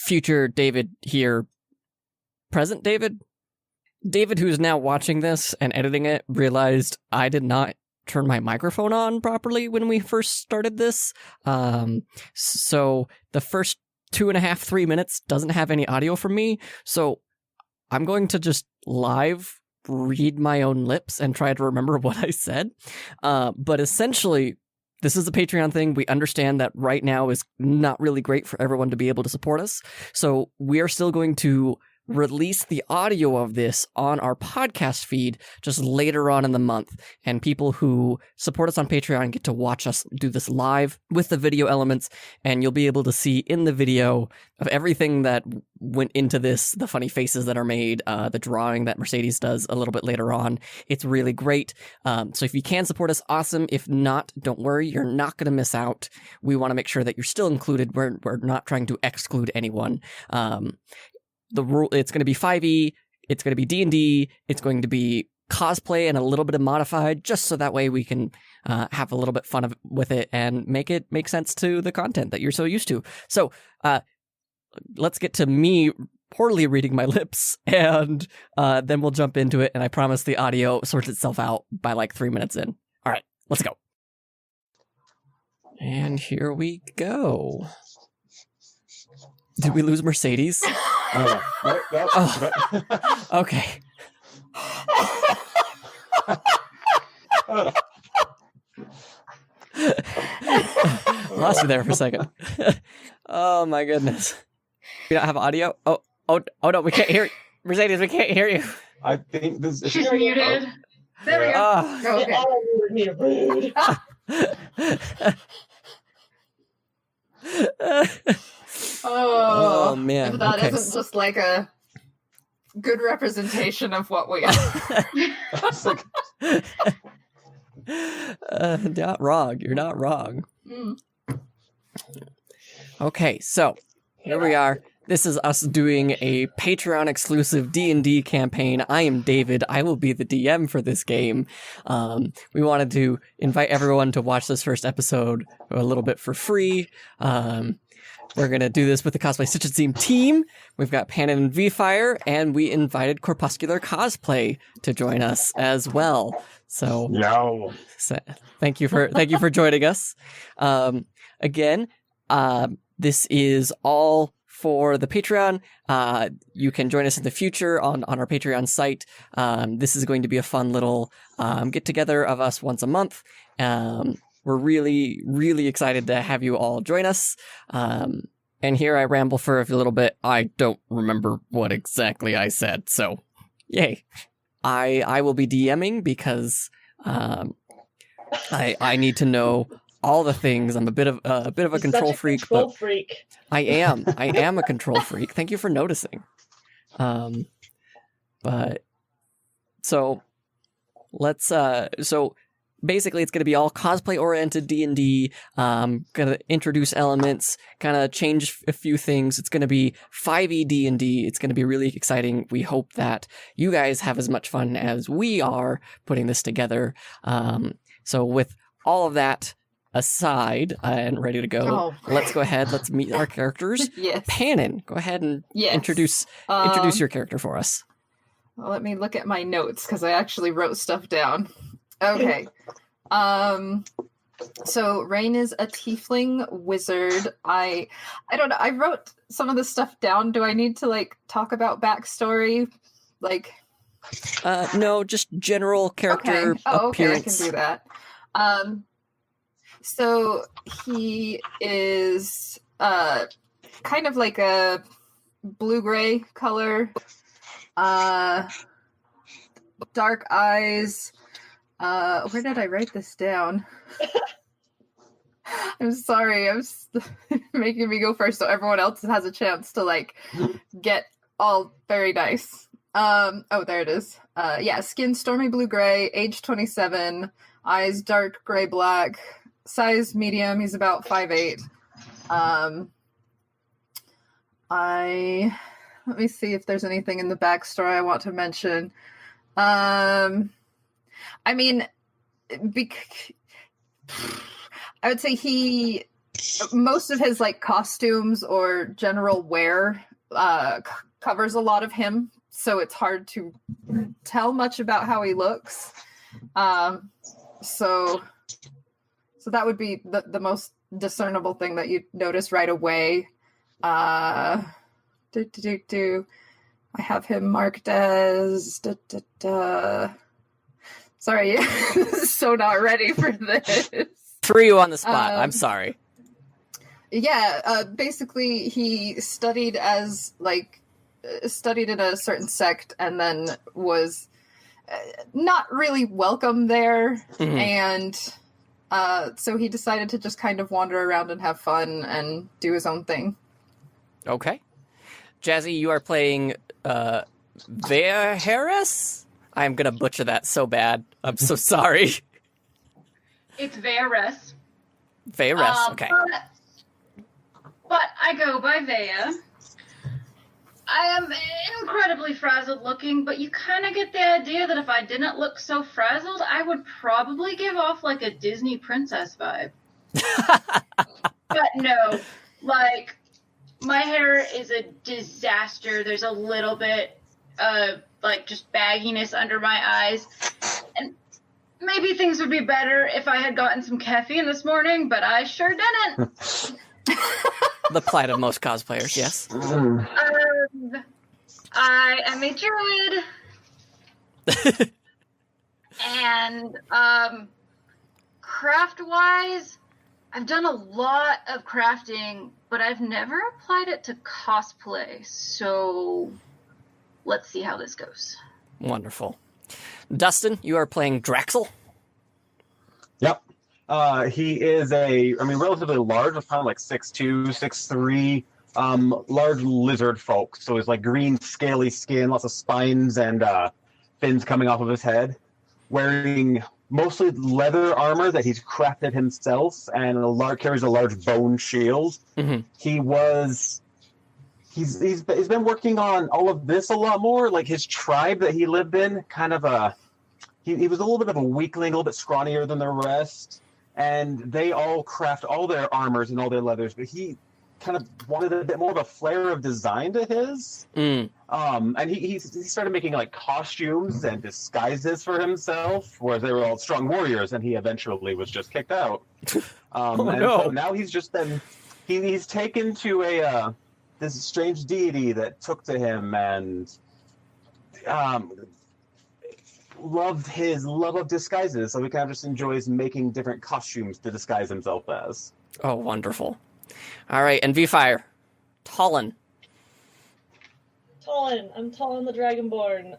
future David here. Present David? David, who's now watching this and editing it, realized I did not turn my microphone on properly when we first started this. So the first 2.5, 3 minutes doesn't have any audio from me. So I'm going to just live read my own lips and try to remember what I said. But essentially, this is a Patreon thing. We understand that right now is not really great for everyone to be able to support us. So we are still going to release the audio of this on our podcast feed just later on in the month. And people who support us on Patreon get to watch us do this live with the video elements. And you'll be able to see in the video of everything that went into this, the funny faces that are made, the drawing that Mercedes does a little bit later on. It's really great. So if you can support us, awesome. If not, don't worry. You're not going to miss out. We want to make sure that you're still included. We're not trying to exclude anyone. The rule, it's going to be 5e, it's going to be D&D, it's going to be cosplay and a little bit of modified, just so that way we can have a little bit fun with it and make it make sense to the content that you're so used to. So let's get to me poorly reading my lips, and then we'll jump into it, and I promise the audio sorts itself out by like 3 minutes in. All right, let's go. And here we go. Did we lose Mercedes? No. Oh. Okay. Lost you there for a second. Oh my goodness. We don't have audio? Oh no, we can't hear you. Mercedes, we can't hear you. I think this is... She's muted. There we go. Okay. Oh man. If that okay. isn't just like a good representation of what we are. Not wrong. You're not wrong. Mm. Okay, so here we are. This is us doing a Patreon exclusive D&D campaign. I am David. I will be the DM for this game. We wanted to invite everyone to watch this first episode a little bit for free. We're going to do this with the Cosplay Stitches Theme team. We've got Panin and V-Fire, and we invited Corpuscular Cosplay to join us as well. So, thank you for joining us. Again, this is all for the Patreon. You can join us in the future on our Patreon site. This is going to be a fun little get-together of us once a month. We're really, really excited to have you all join us. And here I ramble for a little bit. I don't remember what exactly I said, so yay. I will be DMing because I need to know all the things. I'm a bit of a control freak. I am a control freak. Thank you for noticing. But so let's so basically it's going to be all cosplay oriented D&D. Going to introduce elements, kind of change a few things. It's going to be 5e D&D. It's going to be really exciting. We hope that you guys have as much fun as we are putting this together. So with all of that aside and ready to go, let's go ahead. Let's meet our characters. Yes. Panin, go ahead and introduce your character for us. Well, let me look at my notes because I actually wrote stuff down. Okay. So Rain is a tiefling wizard. I don't know. I wrote some of this stuff down. Do I need to like talk about backstory? Like no, just general character appearance. Okay, I can do that. So he is kind of like a blue-gray color, dark eyes. Where did I write this down? I'm sorry. I'm making me go first so everyone else has a chance to like get all very nice. Oh, there it is. Yeah, skin stormy blue-gray, age 27, eyes dark gray-black, size medium. He's about 5'8". Let me see if there's anything in the backstory I want to mention. I mean, I would say he most of his like costumes or general wear covers a lot of him, so it's hard to tell much about how he looks. So that would be the most discernible thing that you notice right away. I have him marked as sorry, so not ready for this. Threw you on the spot. I'm sorry. Yeah, basically he studied as studied in a certain sect and then was not really welcome there. Mhm. And so he decided to just kind of wander around and have fun and do his own thing. Okay. Jazzy, you are playing Harris? I'm going to butcher that so bad. I'm so sorry. It's Varys. Varys, okay. But I go by Vea. I am incredibly frazzled looking, but you kind of get the idea that if I didn't look so frazzled, I would probably give off like a Disney princess vibe. But no, like, my hair is a disaster. There's a little bit of like just bagginess under my eyes. And maybe things would be better if I had gotten some caffeine this morning, but I sure didn't. The plight of most cosplayers, yes. I am a druid. And craft-wise, I've done a lot of crafting, but I've never applied it to cosplay. So let's see how this goes. Wonderful. Dustin, you are playing Draxel? Yep. He is relatively large, kind of like 6'2", 6'3", large lizard folk. So he's like green, scaly skin, lots of spines and fins coming off of his head. Wearing mostly leather armor that he's crafted himself, and carries a large bone shield. Mm-hmm. He's been working on all of this a lot more. Like his tribe that he lived in, kind of he was a little bit of a weakling, a little bit scrawnier than the rest, and they all craft all their armors and all their leathers, but he kind of wanted a bit more of a flair of design to his. And he started making like costumes and disguises for himself, whereas they were all strong warriors, and he eventually was just kicked out. So now he's just been he's taken to this strange deity that took to him and loved his love of disguises, so he kind of just enjoys making different costumes to disguise himself as. Oh, wonderful. All right, and V-Fire. Talon. I'm Talon the Dragonborn.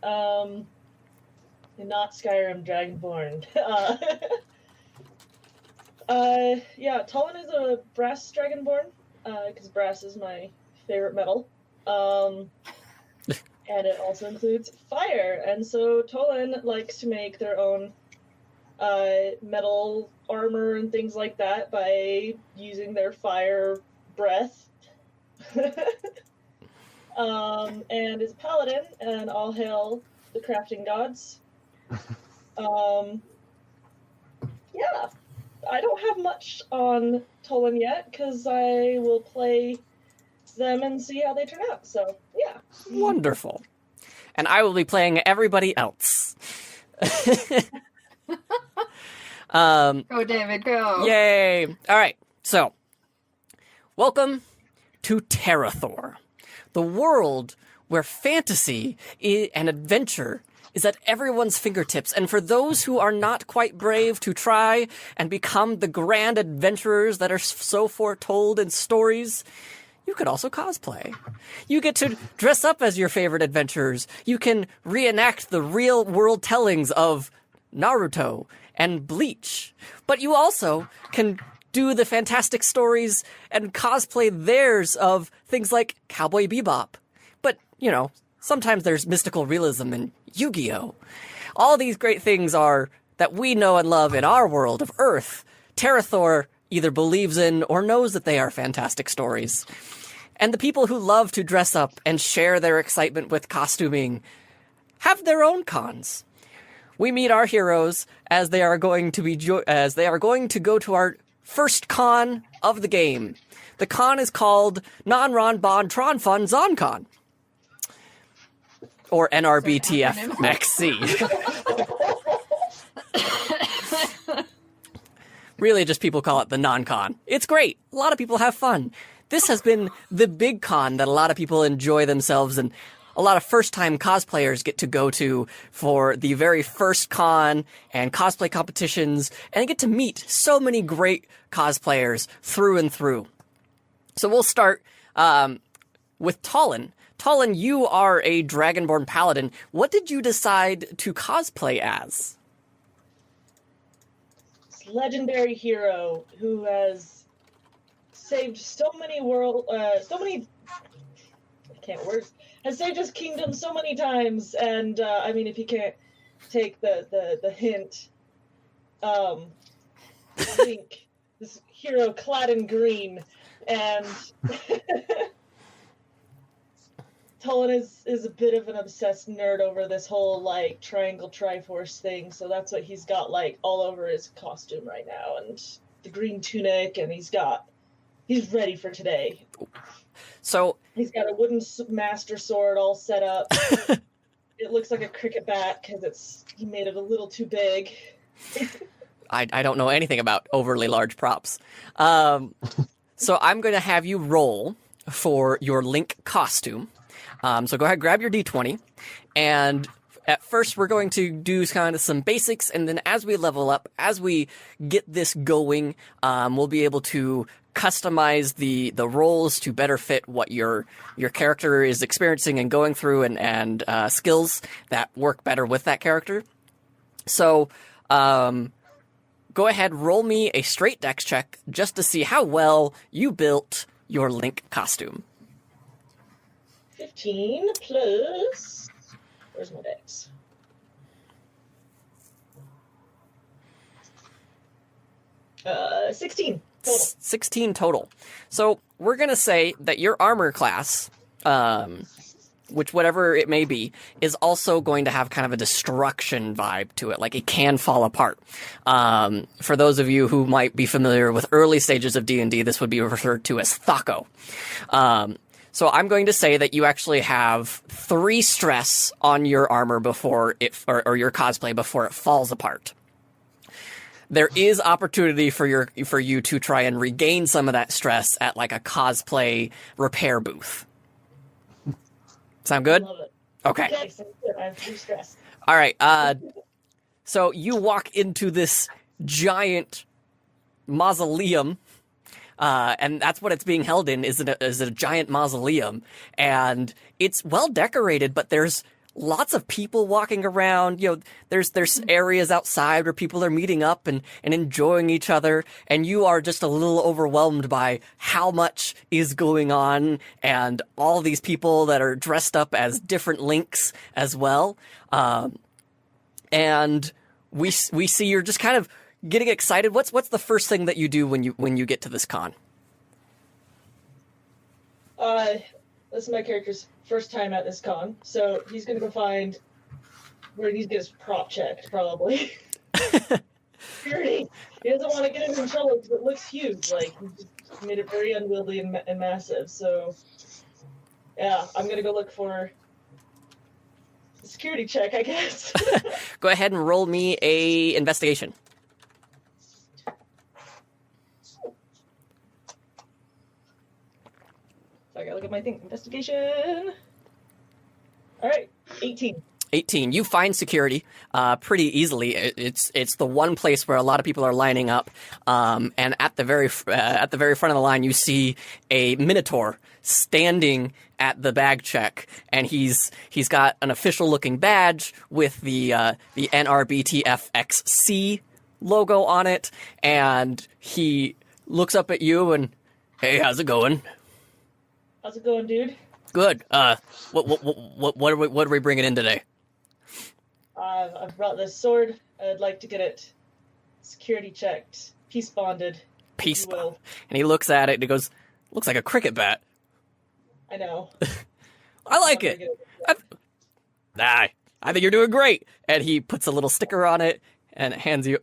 Not Skyrim Dragonborn. Talon is a brass Dragonborn, because brass is my favorite metal. And it also includes fire, and so Tolan likes to make their own metal armor and things like that by using their fire breath. And is a paladin, and all hail the crafting gods. I don't have much on Tolan yet, because I will play them and see how they turn out, so yeah. Wonderful. And I will be playing everybody else. Go, David, go. Yay! All right, so welcome to Terrathor, the world where fantasy and adventure is at everyone's fingertips, and for those who are not quite brave to try and become the grand adventurers that are so foretold in stories, you could also cosplay. You get to dress up as your favorite adventurers. You can reenact the real world tellings of Naruto and Bleach. But you also can do the fantastic stories and cosplay theirs of things like Cowboy Bebop. But, you know, sometimes there's mystical realism in Yu-Gi-Oh! All these great things are that we know and love in our world of Earth. Terrathor either believes in or knows that they are fantastic stories. And the people who love to dress up and share their excitement with costuming have their own cons. We meet our heroes as they are going to go to our first con of the game. The con is called Non Ron Bon Tron Fun ZonCon. Or NRBTFXC. Really, just people call it the non-con. It's great. A lot of people have fun. This has been the big con that a lot of people enjoy themselves, and a lot of first-time cosplayers get to go to for the very first con and cosplay competitions, and get to meet so many great cosplayers through and through. So we'll start with Tallin. Tallin, you are a Dragonborn Paladin. What did you decide to cosplay as? This legendary hero who has saved so many has saved his kingdom so many times, and I mean, if you can't take the hint, think this hero clad in green, and Tolan is a bit of an obsessed nerd over this whole, like, Triangle Triforce thing, so that's what he's got, like, all over his costume right now, and the green tunic, and he's ready for today. So he's got a wooden master sword all set up. It looks like a cricket bat, because he made it a little too big. I don't know anything about overly large props. So I'm going to have you roll for your Link costume. So go ahead, grab your D20, and at first we're going to do kind of some basics, and then as we level up, as we get this going, we'll be able to customize the roles to better fit what your character is experiencing and going through, and skills that work better with that character. So go ahead, roll me a straight dex check just to see how well you built your Link costume. 15 plus... Where's my dex? 16 total. 16 total. So we're going to say that your armor class, which whatever it may be, is also going to have kind of a destruction vibe to it. Like, it can fall apart. For those of you who might be familiar with early stages of D&D, this would be referred to as Thako. So I'm going to say that you actually have 3 stress on your armor before it, or your cosplay before it falls apart. There is opportunity for you to try and regain some of that stress at like a cosplay repair booth. Sound good? Love it. Okay. Yes, I'm too stressed. All right. So you walk into this giant mausoleum. And that's what it's being held in, is a giant mausoleum. And it's well decorated, but there's lots of people walking around. You know, there's areas outside where people are meeting up and enjoying each other. And you are just a little overwhelmed by how much is going on, and all these people that are dressed up as different Links as well. And we see you're just kind of getting excited. What's the first thing that you do when you get to this con? This is my character's first time at this con, so he's gonna go find where he needs to get his prop checked, probably. Security. He doesn't want to get him in trouble because it looks huge. Like, he just made it very unwieldy and massive. So, yeah, I'm gonna go look for a security check, I guess. Go ahead and roll me a investigation. I gotta look at my thing. Investigation. All right, 18. 18. You find security pretty easily. It's the one place where a lot of people are lining up. And at the very front of the line, you see a Minotaur standing at the bag check, and he's got an official looking badge with the NRBTFXC logo on it, and he looks up at you and, "Hey, how's it going?" How's it going, dude? Good. What are we bringing in today? I've brought this sword. I'd like to get it security checked, peace bonded. Peace if you will. And he looks at it and he goes, "Looks like a cricket bat." I know. I like it. I think you're doing great. And he puts a little sticker on it, and hands you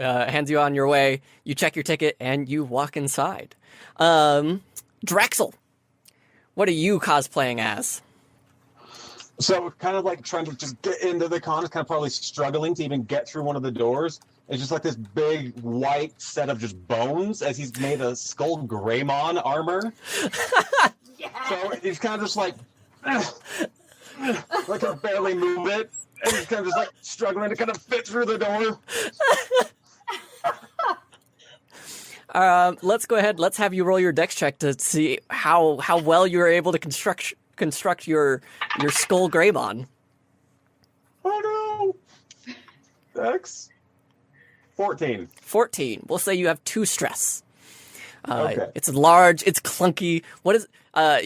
on your way. You check your ticket and you walk inside. Drexel, what are you cosplaying as? So kind of like trying to just get into the con, is kind of probably struggling to even get through one of the doors. It's just like this big white set of just bones as he's made a Skull Greymon armor. So he's kind of just like can barely move it. And he's kind of just like struggling to kind of fit through the door. Let's go ahead. Let's have you roll your dex check to see how well you are able to construct your Skull Greymon. Oh no! Dex 14. 14. We'll say you have 2 stress. Okay. It's large. It's clunky. What is?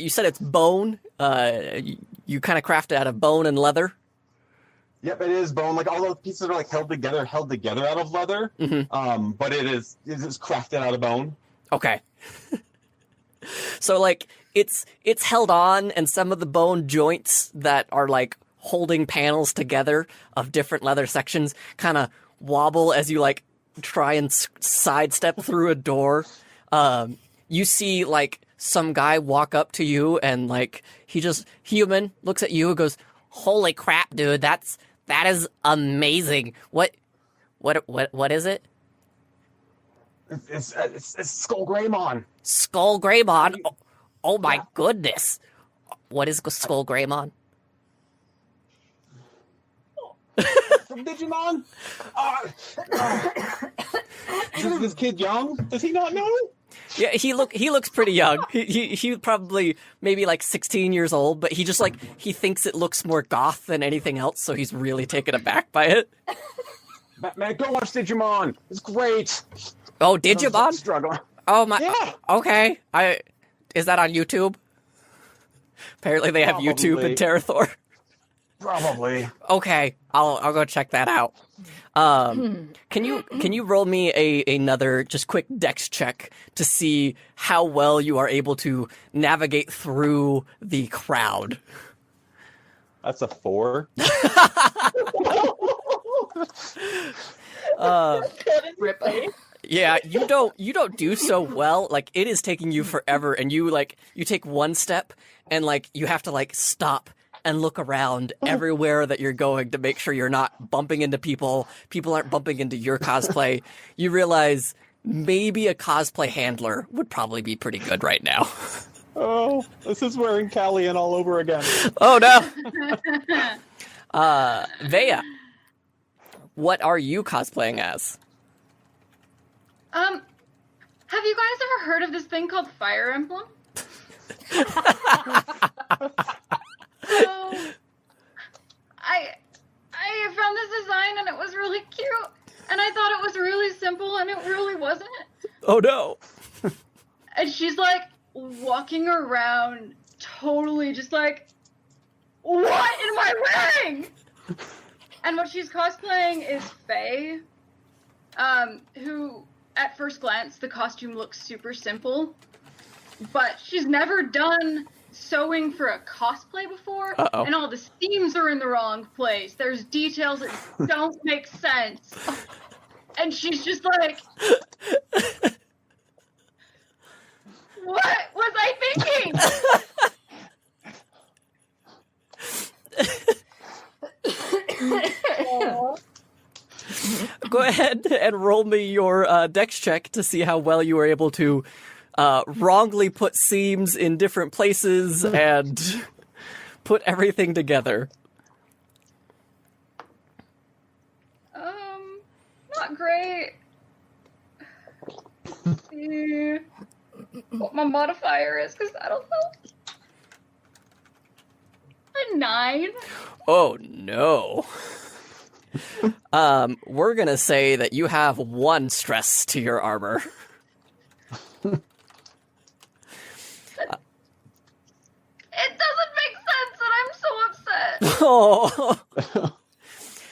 You said it's bone. You kind of crafted out of bone and leather. Yep, it is bone. Like all those pieces are like held together out of leather. Mm-hmm. But it is crafted out of bone. Okay. So like it's held on, and some of the bone joints that are like holding panels together of different leather sections kind of wobble as you like try and sidestep through a door. You see like some guy walk up to you and like he just human looks at you and goes, "Holy crap, dude! That is amazing. What is it?" It's Skull Greymon. Skull Greymon. Oh my goodness. What is Skull Greymon? From Digimon? Is this kid young? Does he not know? Yeah, he looks pretty young. He probably maybe like 16 years old, but he just like he thinks it looks more goth than anything else, so he's really taken aback by it. Man, go watch Digimon. It's great. Oh, Digimon? Struggling. Oh my. Yeah. Okay. Is that on YouTube? Apparently they have YouTube Probably. in Terrathor. Probably. Okay, I'll go check that out. Can you roll me another just quick dex check to see how well you are able to navigate through the crowd? That's a 4. Rip. Yeah, you don't do so well. Like it is taking you forever, and you take one step and like you have to like stop and look around everywhere that you're going to make sure you're not bumping into people. People aren't bumping into your cosplay. You realize maybe a cosplay handler would probably be pretty good right now. Oh, this is wearing Callian all over again. Oh no. Vea, what are you cosplaying as? Have you guys ever heard of this thing called Fire Emblem? So, I found this design and it was really cute, and I thought it was really simple, and it really wasn't. Oh no. And she's like walking around, totally just like, what am I wearing? And what she's cosplaying is Faye, who, at first glance, the costume looks super simple, but she's never done sewing for a cosplay before, Uh-oh. and all the seams are in the wrong place. There's details that don't make sense. And she's just like, what was I thinking? Go ahead and roll me your dex check to see how well you were able to wrongly put seams in different places and put everything together. Not great. See what my modifier is, because I don't know. A 9. Oh no. We're gonna say that you have 1 stress to your armor. It doesn't make sense, and I'm so upset. Oh.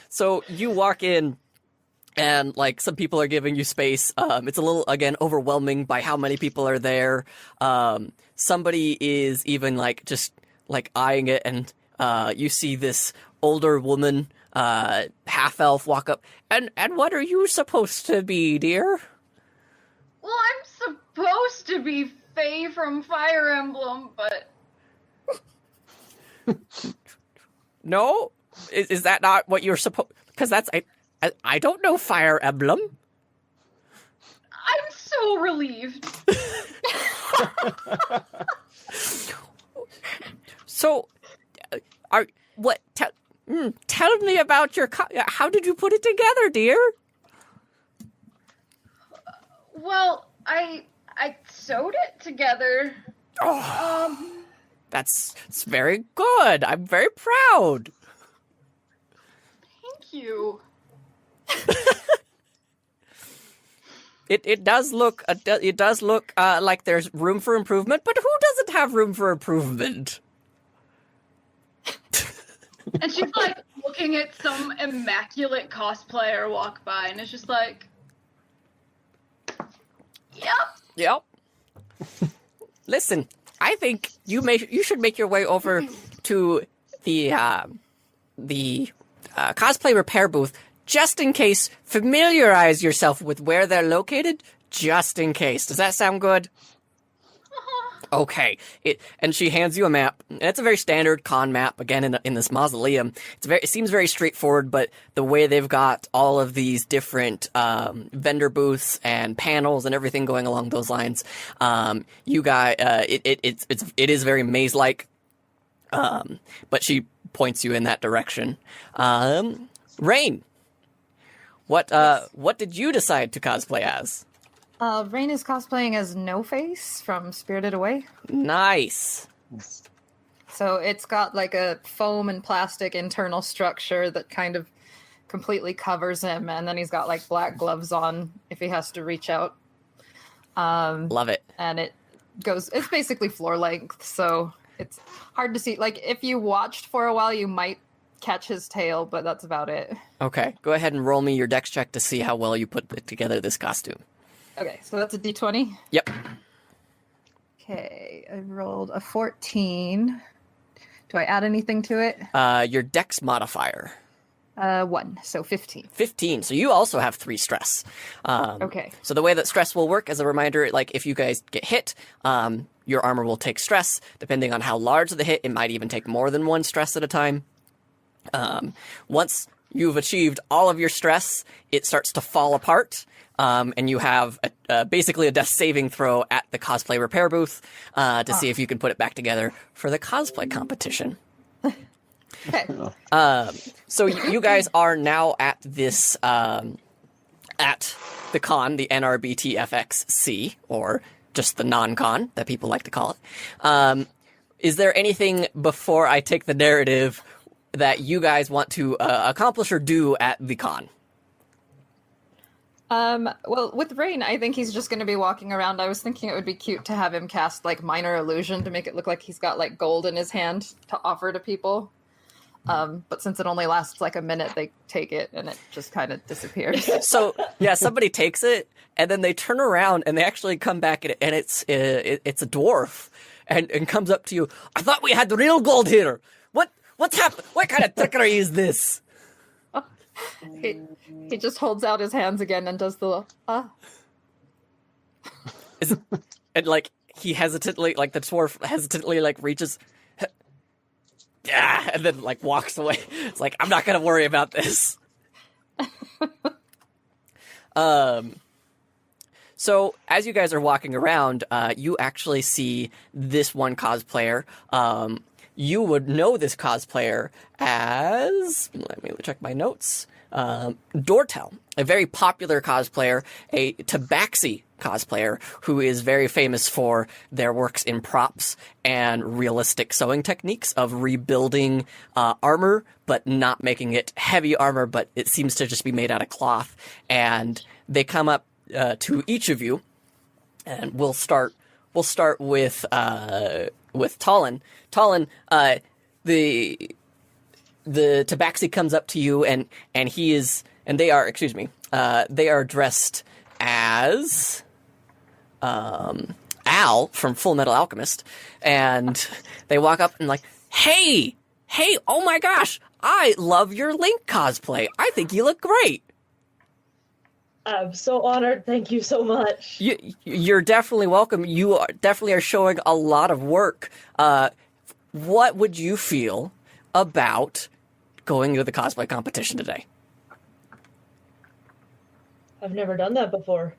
So you walk in, and like some people are giving you space. It's a little again overwhelming by how many people are there. Somebody is even like just like eyeing it, and you see this older woman half elf walk up. And what are you supposed to be, dear? Well, I'm supposed to be Faye from Fire Emblem, but No, is that not what you're supposed? Because that's I don't know Fire Emblem. I'm so relieved. So, tell me about your. How did you put it together, dear? Well, I sewed it together. It's very good. I'm very proud. Thank you. It does look like there's room for improvement, but who doesn't have room for improvement? And she's like looking at some immaculate cosplayer walk by, and it's just like, yep. Listen, I think you should make your way over to the cosplay repair booth just in case. Familiarize yourself with where they're located just in case. Does that sound good? Okay. And she hands you a map. It's a very standard con map, again, in this mausoleum. It seems very straightforward, but the way they've got all of these different vendor booths and panels and everything going along those lines, you guys, it is very maze-like. But she points you in that direction. Rain, what did you decide to cosplay as? Rain is cosplaying as No Face from Spirited Away. Nice. So it's got like a foam and plastic internal structure that kind of completely covers him, and then he's got like black gloves on if he has to reach out. Love it. And it's basically floor length, so it's hard to see. Like if you watched for a while, you might catch his tail, but that's about it. Okay, go ahead and roll me your dex check to see how well you put together this costume. Okay, so that's a d20. Yep. Okay, I rolled a 14. Do I add anything to it? Your dex modifier. 1, so 15. 15. So you also have 3 stress. Okay. So the way that stress will work, as a reminder, like if you guys get hit, your armor will take stress. Depending on how large the hit, it might even take more than 1 stress at a time. Once you've achieved all of your stress, it starts to fall apart. And you have basically a death saving throw at the cosplay repair booth to see if you can put it back together for the cosplay competition. Okay. So you guys are now at this at the con, the NRBTFXC, or just the non-con that people like to call it. Is there anything before I take the narrative that you guys want to accomplish or do at the con? Well, with Rain, I think he's just going to be walking around. I was thinking it would be cute to have him cast, like, Minor Illusion to make it look like he's got, like, gold in his hand to offer to people. But since it only lasts, like, a minute, they take it, and it just kind of disappears. So, yeah, somebody takes it, and then they turn around, and they actually come back, and it's a dwarf, and comes up to you. I thought we had the real gold here! What's happened? What kind of trickery is this? He just holds out his hands again and does the And like he hesitantly, like the dwarf hesitantly, like reaches, yeah, and then like walks away. It's like, I'm not gonna worry about this. So as you guys are walking around, you actually see this one cosplayer. You would know this cosplayer as, let me check my notes, Dortel, a very popular cosplayer, a Tabaxi cosplayer who is very famous for their works in props and realistic sewing techniques of rebuilding armor, but not making it heavy armor, but it seems to just be made out of cloth. And they come up to each of you, and we'll start with Talon. Talon, the Tabaxi comes up to you, and they are dressed as Al from Full Metal Alchemist, and they walk up and like, hey, oh my gosh, I love your Link cosplay. I think you look great. I'm so honored. Thank you so much. You're definitely welcome. You definitely are showing a lot of work. What would you feel about going to the cosplay competition today? I've never done that before.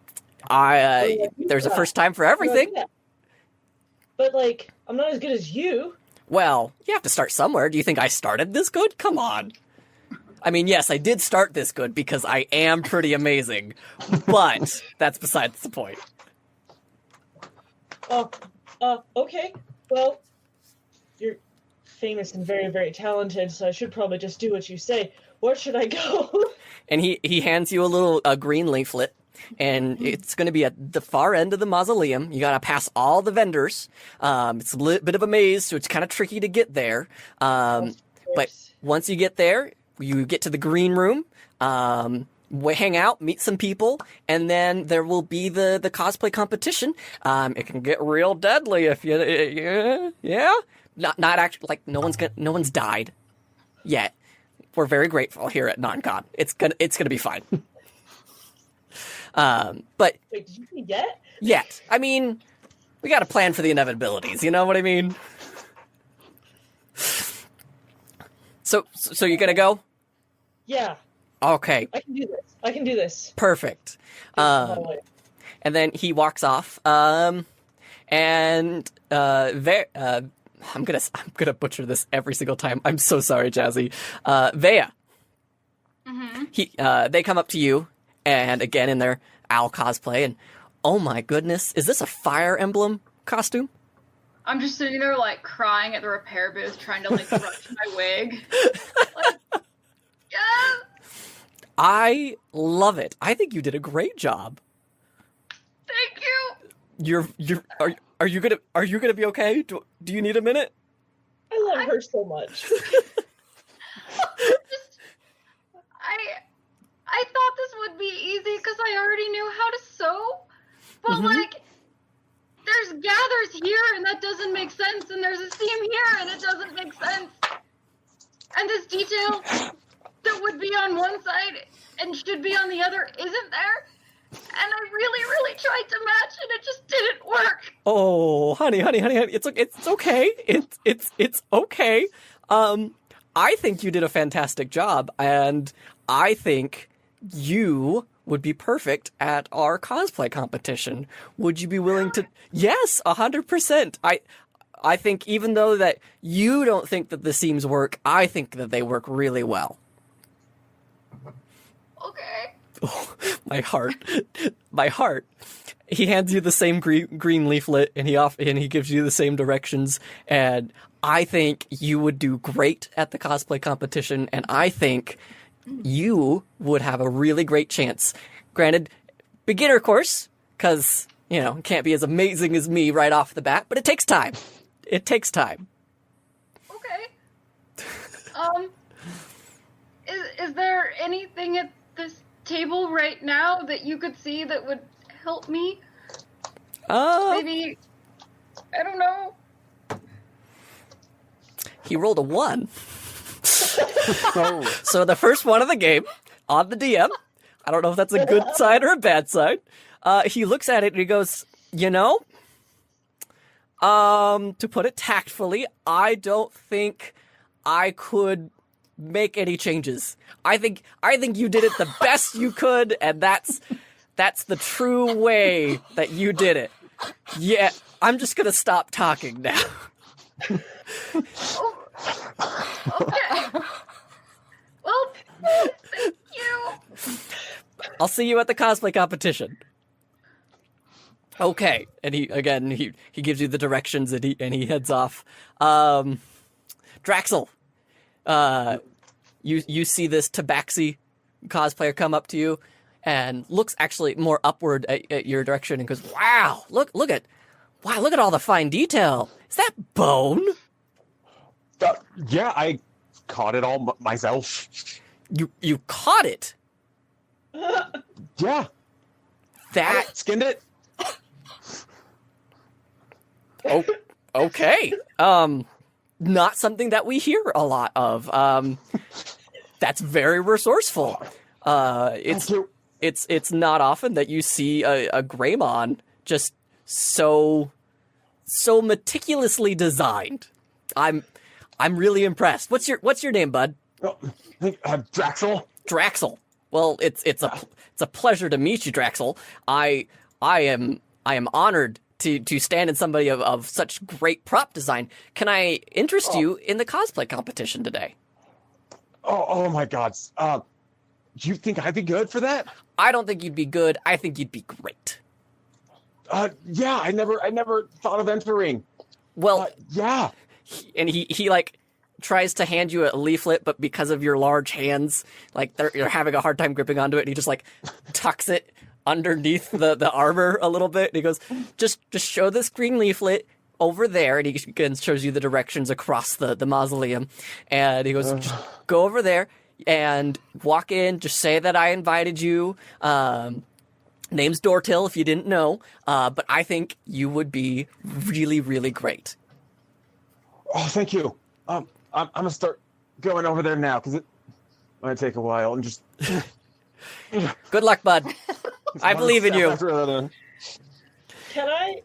There's a first time for everything. But, like, I'm not as good as you. Well, you have to start somewhere. Do you think I started this good? Come on. I mean, yes, I did start this good because I am pretty amazing, but that's besides the point. Okay. Well, you're famous and very, very talented, so I should probably just do what you say. Where should I go? And he hands you a green leaflet, and it's going to be at the far end of the mausoleum. You got to pass all the vendors. It's a bit of a maze, so it's kind of tricky to get there. But once you get there, you get to the green room, hang out, meet some people, and then there will be the cosplay competition. It can get real deadly if you, yeah. Not actually, like, no one's died yet. We're very grateful here at NonCon. It's gonna be fine. But Wait, did you say yet? yet, I mean, we got to plan for the inevitabilities. You know what I mean? So you're gonna go? Yeah, Okay, I can do this. perfect. And then he walks off. I'm gonna butcher this every single time. I'm so sorry, Jazzy. Vea. They come up to you, and again in their owl cosplay, and oh my goodness, is this a Fire Emblem costume? I'm just sitting there, like, crying at the repair booth, trying to, like, brush my wig. Like, yes! I love it. I think you did a great job. Thank you! Are you gonna be okay? Do you need a minute? I love her so much. I thought this would be easy because I already knew how to sew, but like, there's gathers here and that doesn't make sense, and there's a seam here and it doesn't make sense, and this detail that would be on one side and should be on the other isn't there, and I really, really tried to match and it just didn't work. Oh, honey, it's okay. It's okay. I think you did a fantastic job, and I think you would be perfect at our cosplay competition. Would you be willing to? Yes, 100%. I think even though that you don't think that the seams work, I think that they work really well. Okay. Oh, my heart. He hands you the same green leaflet, and he gives you the same directions. And I think you would do great at the cosplay competition, and I think you would have a really great chance. Granted, beginner course, because, it can't be as amazing as me right off the bat, but it takes time. It takes time. Okay. Is there anything at this table right now that you could see that would help me? Maybe, I don't know. He rolled a 1. So the first one of the game on the DM. I don't know if that's a good sign or a bad sign. He looks at it and he goes, to put it tactfully, I don't think I could make any changes. I think you did it the best you could, and that's the true way that you did it. Yeah, I'm just gonna stop talking now. Oh, okay. Well, thank you. I'll see you at the cosplay competition. Okay, and he gives you the directions, and he heads off. Draxel, you see this Tabaxi cosplayer come up to you and looks actually more upward at your direction and goes, "Wow, look at all the fine detail. Is that bone?" Yeah, I caught it all myself. You caught it? Yeah, That skinned it. oh, okay. not something that we hear a lot of. That's very resourceful. Thank you. It's not often that you see a Greymon just so meticulously designed. I'm really impressed. What's your name, bud? Oh, Draxel. Draxel. Well, it's a pleasure to meet you, Draxel. I am honored to stand in somebody of such great prop design. Can I interest you in the cosplay competition today? Oh my God. Do you think I'd be good for that? I don't think you'd be good. I think you'd be great. Yeah, I never thought of entering. Well, yeah. and he like tries to hand you a leaflet, but because of your large hands, like you're having a hard time gripping onto it, and he just like tucks it underneath the armor a little bit. And he goes, just show this green leaflet over there, and he again shows you the directions across the mausoleum. And he goes, just go over there and walk in. Just say that I invited you. Name's Dortil, if you didn't know. But I think you would be really, really great. Oh, thank you. I'm gonna start going over there now because it might take a while and just. Good luck, bud. I believe in you. Can I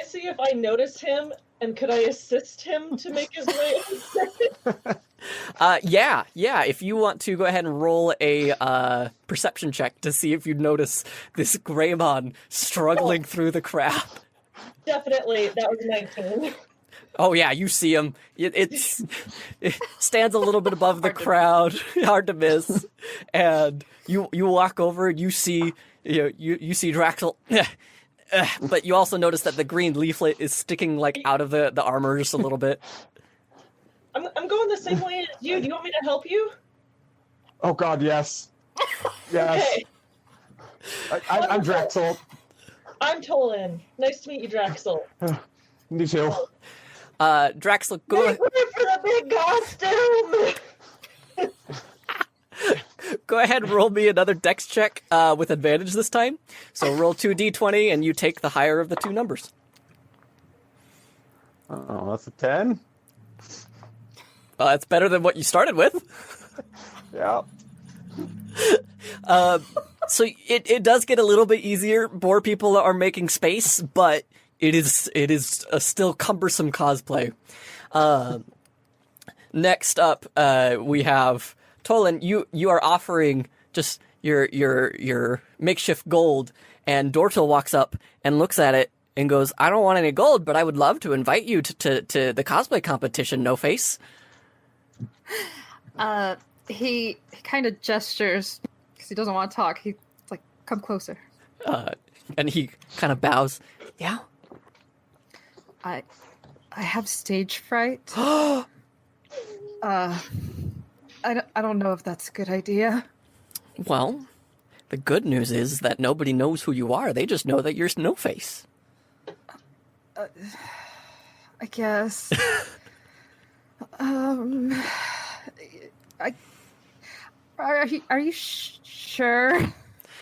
see if I notice him, and could I assist him to make his way? Yeah. If you want to go ahead and roll a perception check to see if you notice this Greymon struggling through the crowd. Definitely, that was 19. Oh yeah, you see him. It stands a little bit above the crowd, hard to miss. And you walk over and you see Draxel, but you also notice that the green leaflet is sticking like out of the armor just a little bit. I'm going the same way as you. Do you want me to help you? Oh God, yes. Yes. Okay. I'm Draxel. I'm Tolan. Nice to meet you, Draxel. Me too. Draxel, go Wait for the big costume. Go ahead and roll me another dex check with advantage this time. So roll 2d20 and you take the higher of the two numbers. Oh, that's a 10. That's better than what you started with. Yeah. So it does get a little bit easier. More people are making space, but it is a still cumbersome cosplay. Next up, we have Tolan. You are offering just your makeshift gold, and Dortil walks up and looks at it and goes, "I don't want any gold, but I would love to invite you to the cosplay competition. No face." He kind of gestures because he doesn't want to talk. He's like, "Come closer." And he kind of bows. Yeah. I have stage fright. I don't know if that's a good idea. Well, the good news is that nobody knows who you are. They just know that you're No Face. I guess. Are you sure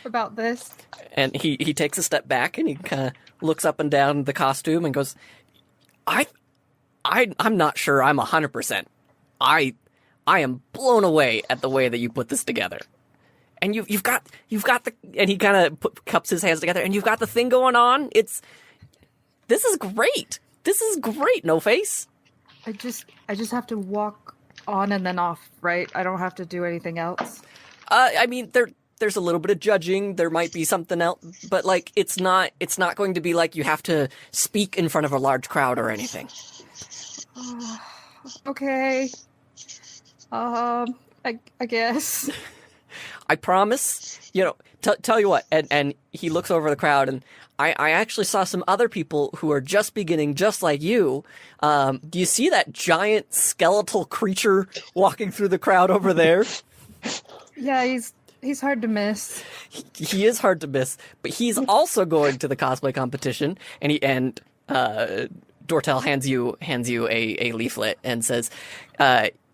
about this? And he takes a step back and he kind of looks up and down the costume and goes, I'm not sure I'm 100%. I am blown away at the way that you put this together. And you've got the, and he kind of cups his hands together, and you've got the thing going on. This is great. This is great, No Face. I just have to walk on and then off, right? I don't have to do anything else. I mean, there's a little bit of judging. There might be something else, but like it's not going to be like you have to speak in front of a large crowd or anything. Okay. I guess. I promise. Tell you what. And he looks over the crowd, and I actually saw some other people who are just beginning, just like you. Do you see that giant skeletal creature walking through the crowd over there? Yeah, he's hard to miss. He is hard to miss, but he's also going to the cosplay competition, and Dortel hands you a leaflet and says,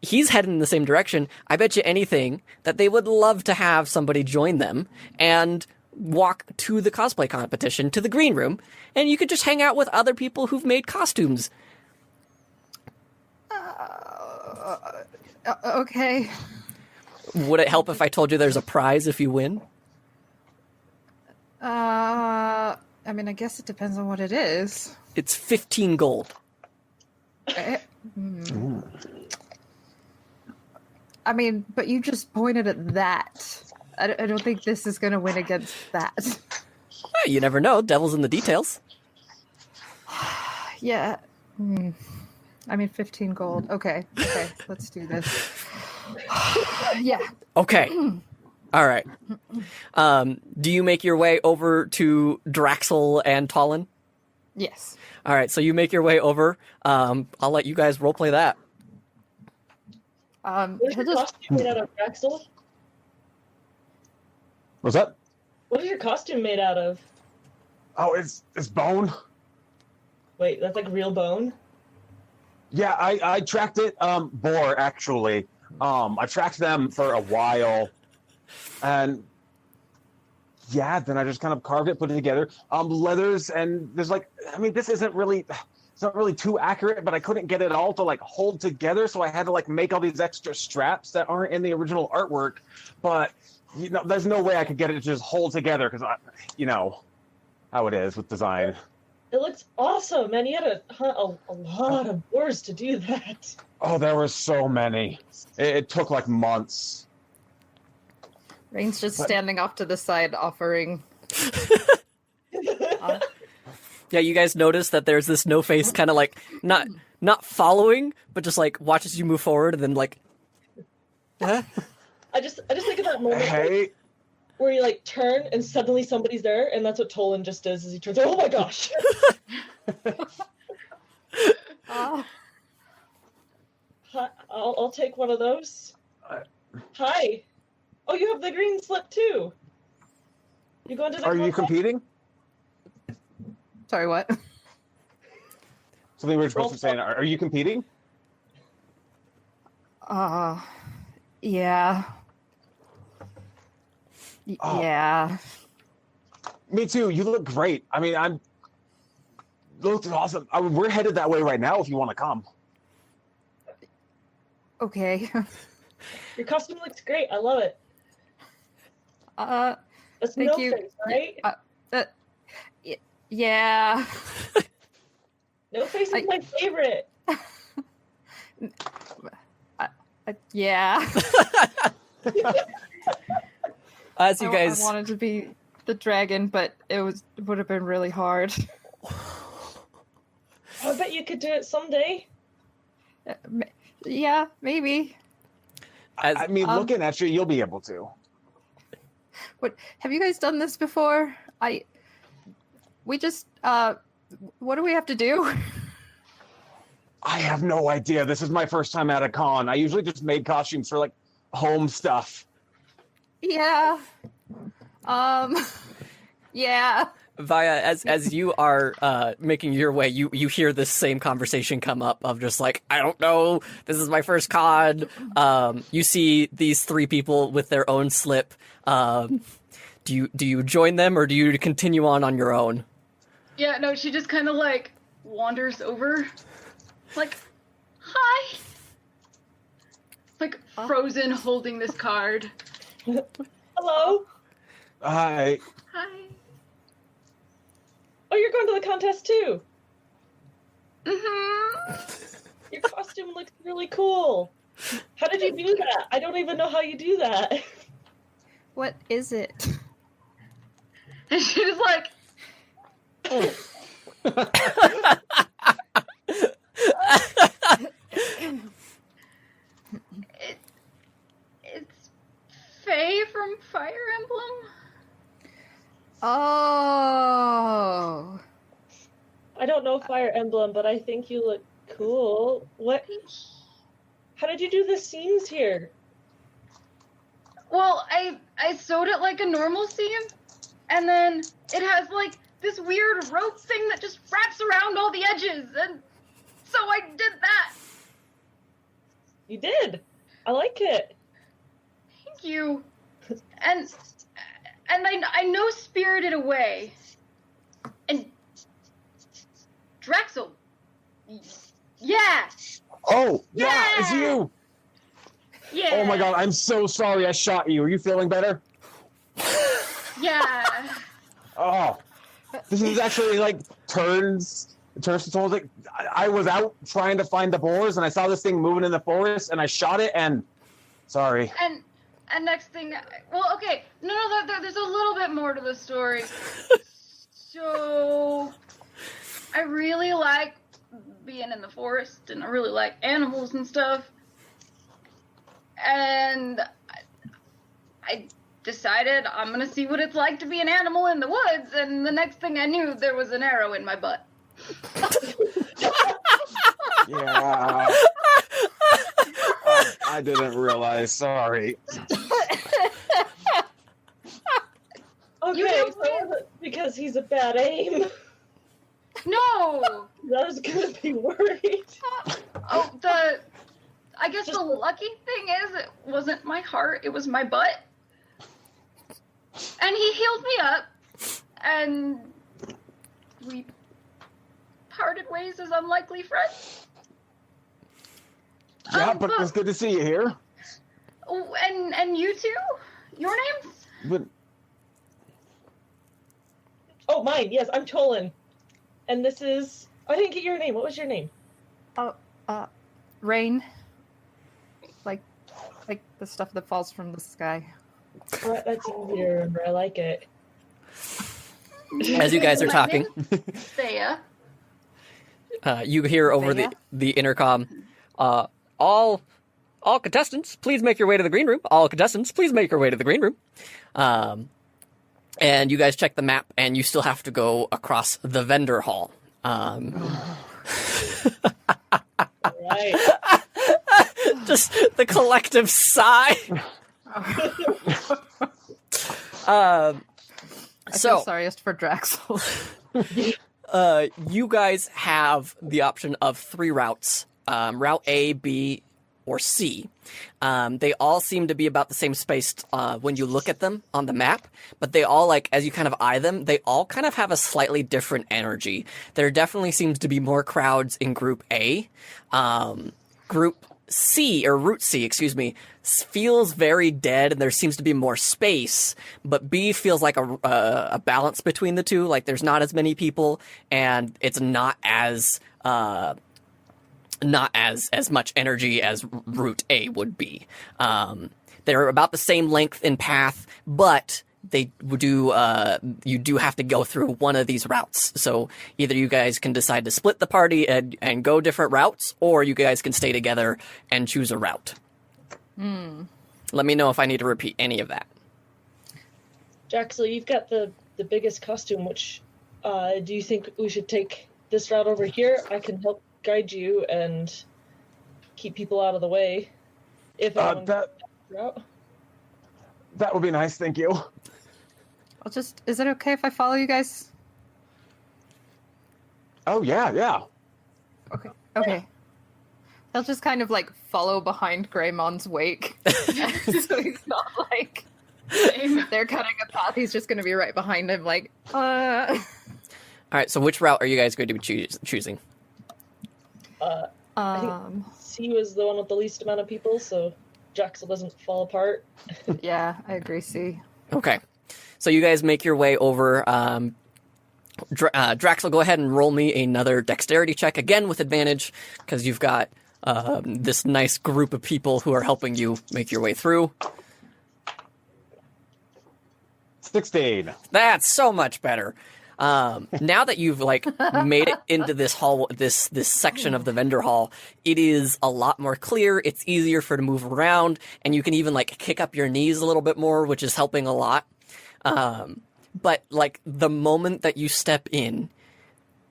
he's heading in the same direction. I bet you anything that they would love to have somebody join them and walk to the cosplay competition, to the green room, and you could just hang out with other people who've made costumes. Okay. Would it help if I told you there's a prize if you win? I mean, I guess it depends on what it is. It's 15 gold. I mean, but you just pointed at that. I don't think this is going to win against that. You never know. Devil's in the details. Yeah. I mean, 15 gold. Okay, let's do this. Yeah. Okay. All right. Do you make your way over to Draxel and Talon? Yes. All right, so you make your way over. I'll let you guys roleplay that. What is your costume made out of, Draxel? What's that? What is your costume made out of? Oh, it's bone. Wait, that's like real bone? Yeah, I tracked it. Boar actually. I tracked them for a while, and yeah, then I just kind of carved it, put it together. Leathers, and there's like, I mean, this isn't really. It's not really too accurate, but I couldn't get it all to like hold together, so I had to like make all these extra straps that aren't in the original artwork. But you know, there's no way I could get it to just hold together because you know how it is with design. It looks awesome, man. You had to hunt a lot of boars to do that. Oh, there were so many. It took like months. Rain's just standing off to the side, offering. Yeah, you guys notice that there's this no face kind of like not following, but just like watches you move forward and then like. I just think of that moment Hey, where you like turn and suddenly somebody's there, and that's what Tolan just does. Is he turns? Oh my gosh! Oh, Hi, I'll take one of those. Hi. Oh, you have the green slip too. You going to the? are you contest? competing? sorry, what? Something we were supposed to say. Are you competing? Yeah. Oh. Yeah. Me too. You look great. I mean, you look awesome. We're headed that way right now. If you want to come. Okay. Your costume looks great. I love it. That's Thank no you. face, right? Yeah. No face is my favorite. Yeah. As you guys, I wanted to be the dragon, but it would have been really hard. I bet you could do it someday. Yeah, maybe. I mean, looking at you, you'll be able to. What have you guys done this before? We just what do we have to do? I have no idea. This is my first time at a con. I usually just made costumes for like home stuff. Yeah. Yeah. Vaya, as you are making your way, you hear this same conversation come up of just like, I don't know, this is my first con. You see these three people with their own slip. Do you join them or do you continue on your own? Yeah, no, she just kind of like wanders over, like, hi. Like frozen, holding this card. Hello. Hi. Hi. Oh, you're going to the contest too. Mm-hmm. Your costume looks really cool. How did you do that? I don't even know how you do that. What is it? And she was like, it's Faye from Fire Emblem. Oh. I don't know Fire Emblem, but I think you look cool. What? How did you do the scenes here? Well, I sewed it like a normal seam, and then it has like this weird rope thing that just wraps around all the edges, and so I did that. You did. I like it. Thank you. And I know Spirited Away. And Drexel. Yeah. Oh, yeah, it's Yeah! you. Yeah. Oh my god, I'm so sorry I shot you. Are you feeling better? Yeah. Oh, this is actually like turns to soul. Like I was out trying to find the boars, and I saw this thing moving in the forest, and I shot it. And sorry. And next thing, well, okay, no, there's a little bit more to the story. So, I really like being in the forest, and I really like animals and stuff. And I decided I'm gonna see what it's like to be an animal in the woods, and the next thing I knew, there was an arrow in my butt. Yeah. I didn't realize. Sorry. Okay, You so know- it wasn't because he's a bad aim. No! I was gonna be worried. Oh, I guess the lucky thing is it wasn't my heart, it was my butt. And he healed me up, and we parted ways as unlikely friends. Yeah, but it's good to see you here. Oh, and you two? Your names? But Oh, mine. Yes, I'm Tolan. And this is. I didn't get your name. What was your name? Rain. Like the stuff that falls from the sky. Oh, that's easy to remember. I like it. As you guys are My talking, name is Thea. you hear over Thea? the intercom, all contestants, please make your way to the green room. All contestants, please make your way to the green room. And you guys check the map, and you still have to go across the vendor hall. Right. Just the collective sigh. I So, feel sorriest for Draxel. you guys have the option of 3 routes: Route A, B, or C. They all seem to be about the same space when you look at them on the map, but they all, like, as you kind of eye them, they all kind of have a slightly different energy. There definitely seems to be more crowds in Group A. Group C, or Route C, excuse me, feels very dead, and there seems to be more space. But B feels like a balance between the two. Like there's not as many people, and it's not as much energy as Route A would be. They're about the same length in path, but they do you do have to go through one of these routes. So either you guys can decide to split the party and go different routes, or you guys can stay together and choose a route. Let me know if I need to repeat any of that. Jaxel, you've got the biggest costume. Which do you think we should take this route over here? I can help guide you and keep people out of the way. If anyone goes that route. that would be nice. Thank you. Is it okay if I follow you guys? Oh yeah. Okay. They'll just kind of like follow behind Greymon's wake. So he's not like if they're cutting a path, he's just gonna be right behind him, like All right, so which route are you guys going to be choosing? C was the one with the least amount of people, so Jaxel doesn't fall apart. Yeah, I agree, C. Okay. So you guys make your way over. Draxel, go ahead and roll me another dexterity check, again with advantage, because you've got this nice group of people who are helping you make your way through. 16. That's so much better. Now that you've like made it into this hall, this section of the vendor hall, it is a lot more clear. It's easier for to move around, and you can even like kick up your knees a little bit more, which is helping a lot. But like the moment that you step in,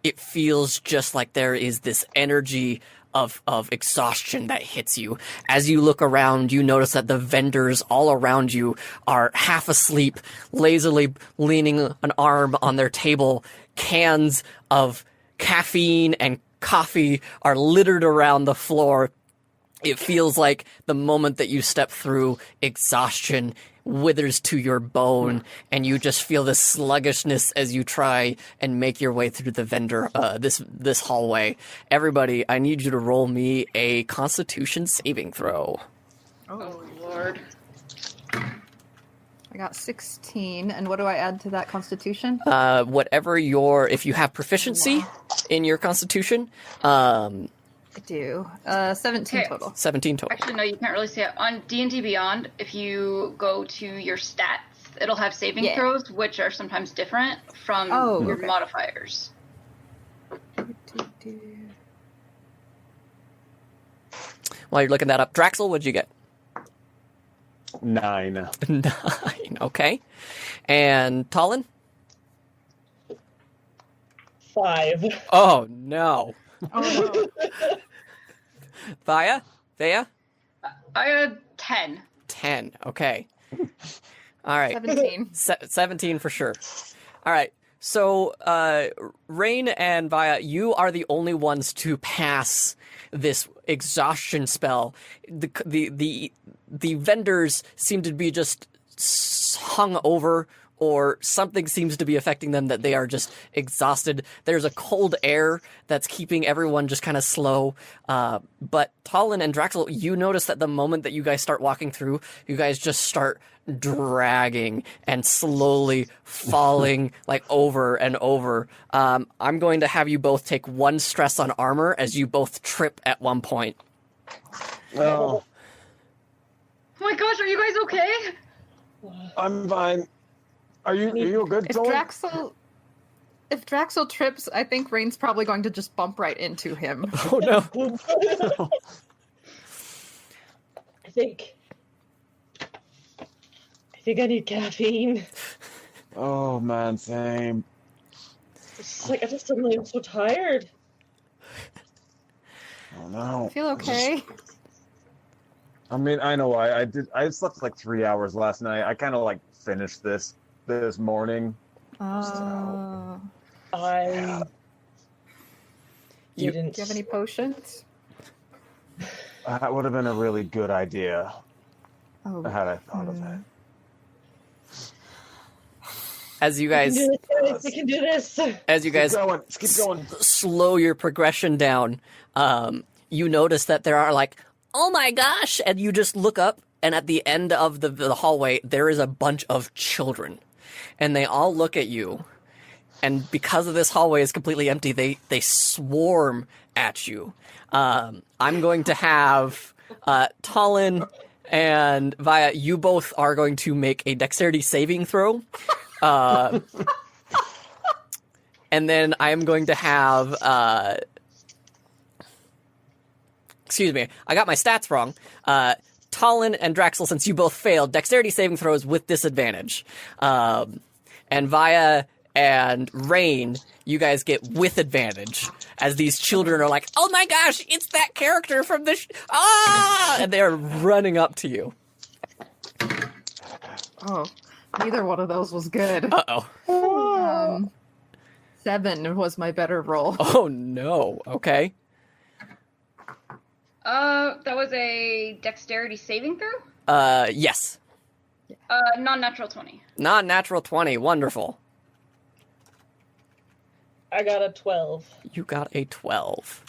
it feels just like there is this energy of exhaustion that hits you. As you look around, you notice that the vendors all around you are half asleep, lazily leaning an arm on their table. Cans of caffeine and coffee are littered around the floor. It feels like the moment that you step through, exhaustion withers to your bone, and you just feel this sluggishness as you try and make your way through the vendor, this hallway. Everybody, I need you to roll me a Constitution saving throw. Oh, Lord. I got 16, and what do I add to that Constitution? Whatever if you have proficiency in your Constitution, I do. 17 Okay. total. 17 total. Actually, no, you can't really see it. On D&D Beyond, if you go to your stats, it'll have saving Yeah. throws, which are sometimes different from Oh, your okay. modifiers. While you're looking that up, Draxel, what'd you get? 9. 9. Okay. And Talon? 5. Oh, no. Oh, no. Vaya? I had 10. 10. Okay. All right. 17. 17 for sure. All right. So, Rain and Vaya, you are the only ones to pass this exhaustion spell. The vendors seem to be just hung over, or something seems to be affecting them that they are just exhausted. There's a cold air that's keeping everyone just kind of slow. But Talon and Draxel, you notice that the moment that you guys start walking through, you guys just start dragging and slowly falling like over and over. I'm going to have you both take 1 stress on armor as you both trip at one point. Oh, Oh my gosh, are you guys okay? I'm fine. Are you good, If Zoe? If Draxel trips, I think Rain's probably going to just bump right into him. Oh no. I think I need caffeine. Oh man, same. It's just like I just suddenly am so tired. Oh no. I feel okay. I mean, I know I slept like 3 hours last night. I kind of like finished this morning. Uh, I You- didn't. do you have any potions? That would have been a really good idea Oh, had I thought of it. As you We can guys do this, guys. We can do this. as you guys Keep going. slow your progression down, you notice that there are like, oh my gosh, and you just look up, and at the end of the hallway, there is a bunch of children, and they all look at you, and because of this hallway is completely empty, they swarm at you. I'm going to have Talon and Vaya, you both are going to make a dexterity saving throw. And then I am going to have, excuse me, I got my stats wrong. Talon and Draxel, since you both failed, dexterity saving throws with disadvantage. And Vaya and Rain, you guys get with advantage, as these children are like, oh my gosh, it's that character from the and they're running up to you. oh, neither one of those was good. Uh-oh. 7 was my better roll. Oh no, okay. That was a dexterity saving throw? Yes. Non-natural 20. Non-natural 20, wonderful. I got a 12. You got a 12.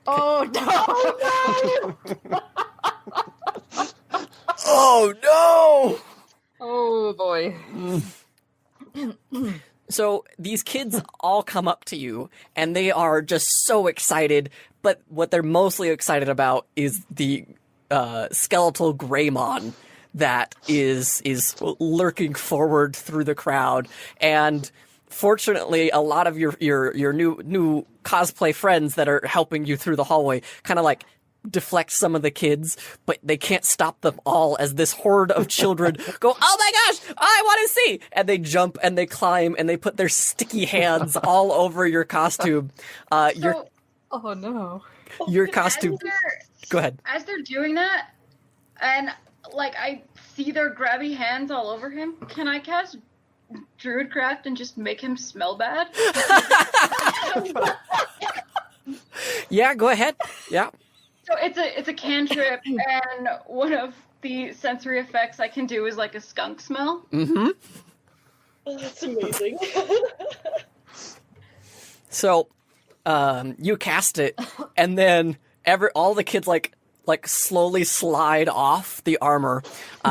Oh no! Oh no! Oh boy. So these kids all come up to you, and they are just so excited, but what they're mostly excited about is the skeletal Greymon that is lurking forward through the crowd. And fortunately, a lot of your new cosplay friends that are helping you through the hallway kind of like deflect some of the kids, but they can't stop them all as this horde of children go, oh my gosh, I want to see! And they jump and they climb and they put their sticky hands all over your costume. So, Oh no. Your costume. Go ahead. as they're doing that, and like I see their grabby hands all over him, can I cast Druidcraft and just make him smell bad? Yeah, go ahead. Yeah. So it's a cantrip, and one of the sensory effects I can do is like a skunk smell. Mm-hmm. Oh, that's amazing. So, you cast it, and then all the kids like slowly slide off the armor.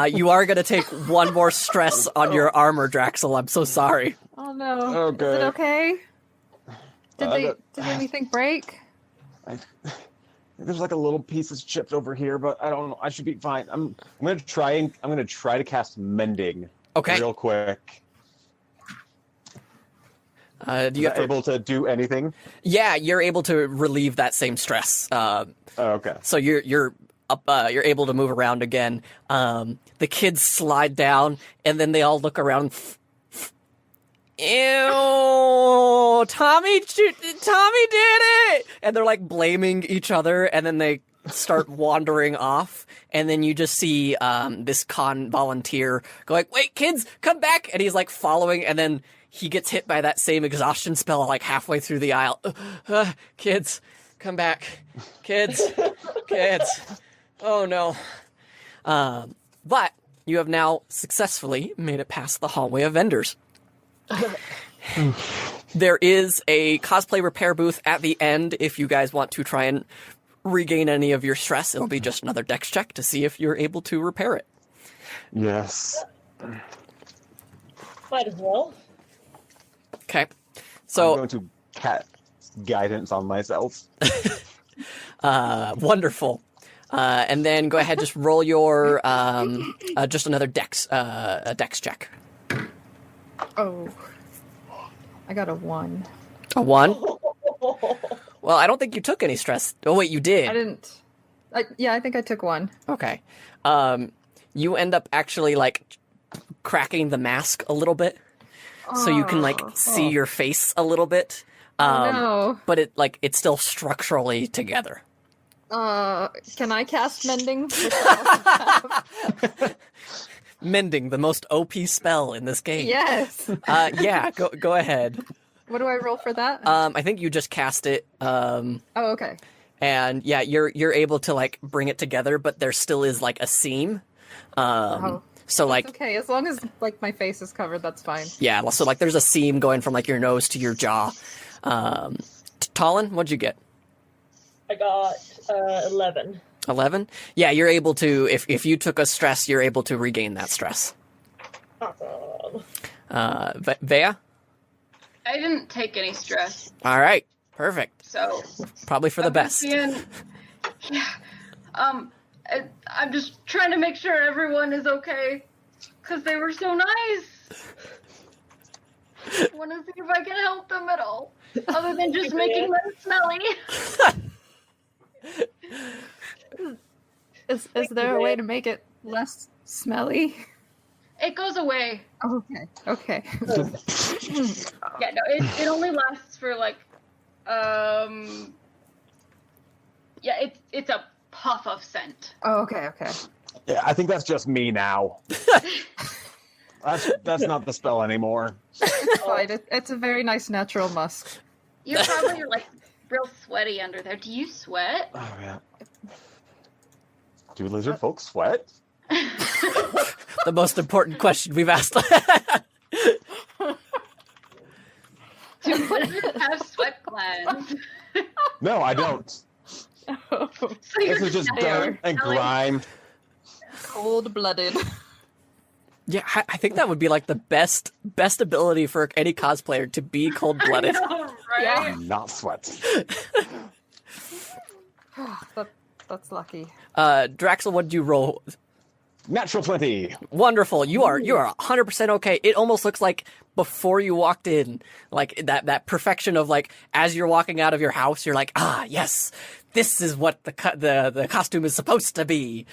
You are gonna take one more stress on your armor, Draxel. I'm so sorry. Oh no. Okay. Is it okay? Did that- anything break? There's like a little piece that's chipped over here, but I don't know. I should be fine. I'm gonna try to cast mending. Okay. Real quick. Do you have to? Able to do anything? Yeah, you're able to relieve that same stress. Oh, okay. So you're up. You're able to move around again. The kids slide down, and then they all look around. Ew! Tommy did it! And they're like blaming each other, and then they start wandering off. And then you just see this con volunteer going, "Wait, kids, come back!" And he's like following, and then he gets hit by that same exhaustion spell like halfway through the aisle. Kids, come back. Kids. Oh no. But you have now successfully made it past the hallway of vendors. There is a cosplay repair booth at the end if you guys want to try and regain any of your stress. It'll be just another dex check to see if you're able to repair it. Yes. Might as well. Okay. I'm So, going to cast guidance on myself. wonderful. And then go ahead, just roll your, just another a dex check. Oh. I got a 1. A 1? Well, I don't think you took any stress. Oh, wait, you did. I didn't. I think I took 1. Okay. You end up actually, like, cracking the mask a little bit. So you can, like, see your face a little bit. No. But it's still structurally together. Can I cast mending? Mending, the most OP spell in this game. Yes. Yeah, go ahead. What do I roll for that? I think you just cast it. Oh, okay. And yeah, you're able to like bring it together, but there still is like a seam. So like Okay, as long as like my face is covered, that's fine. yeah, so like there's a seam going from like your nose to your jaw. Talon, what'd you get? I got 11. 11? Yeah, you're able to if you took a stress, you're able to regain that stress. Awesome. Vea? I didn't take any stress, All right. Perfect. so Probably for the I'm best. just yeah. I'm just trying to make sure everyone is okay, because they were so nice. I want to see if I can help them at all, other than just making them smelly. Is there a way to make it less smelly? It goes away. Okay. Okay. Yeah, no, it only lasts for like, yeah, it's a puff of scent. Oh, okay. Okay. Yeah, I think that's just me now. That's not the spell anymore. It's fine. It's a very nice natural musk. You're probably like real sweaty under there. Do you sweat? Oh yeah. Do lizard folk sweat? The most important question we've asked. Do lizards have sweat glands? No, I don't. So you're This is just dirt and smelling- grime. Cold-blooded. Yeah, I think that would be like the best Oh, ability for any cosplayer to be cold-blooded. I know, right? Yeah. Not sweat. That's lucky. Draxel, what did you roll? Natural 20. Wonderful. You are 100% okay. It almost looks like before you walked in, like that perfection of like as you're walking out of your house, you're like, ah, yes, this is what the costume is supposed to be.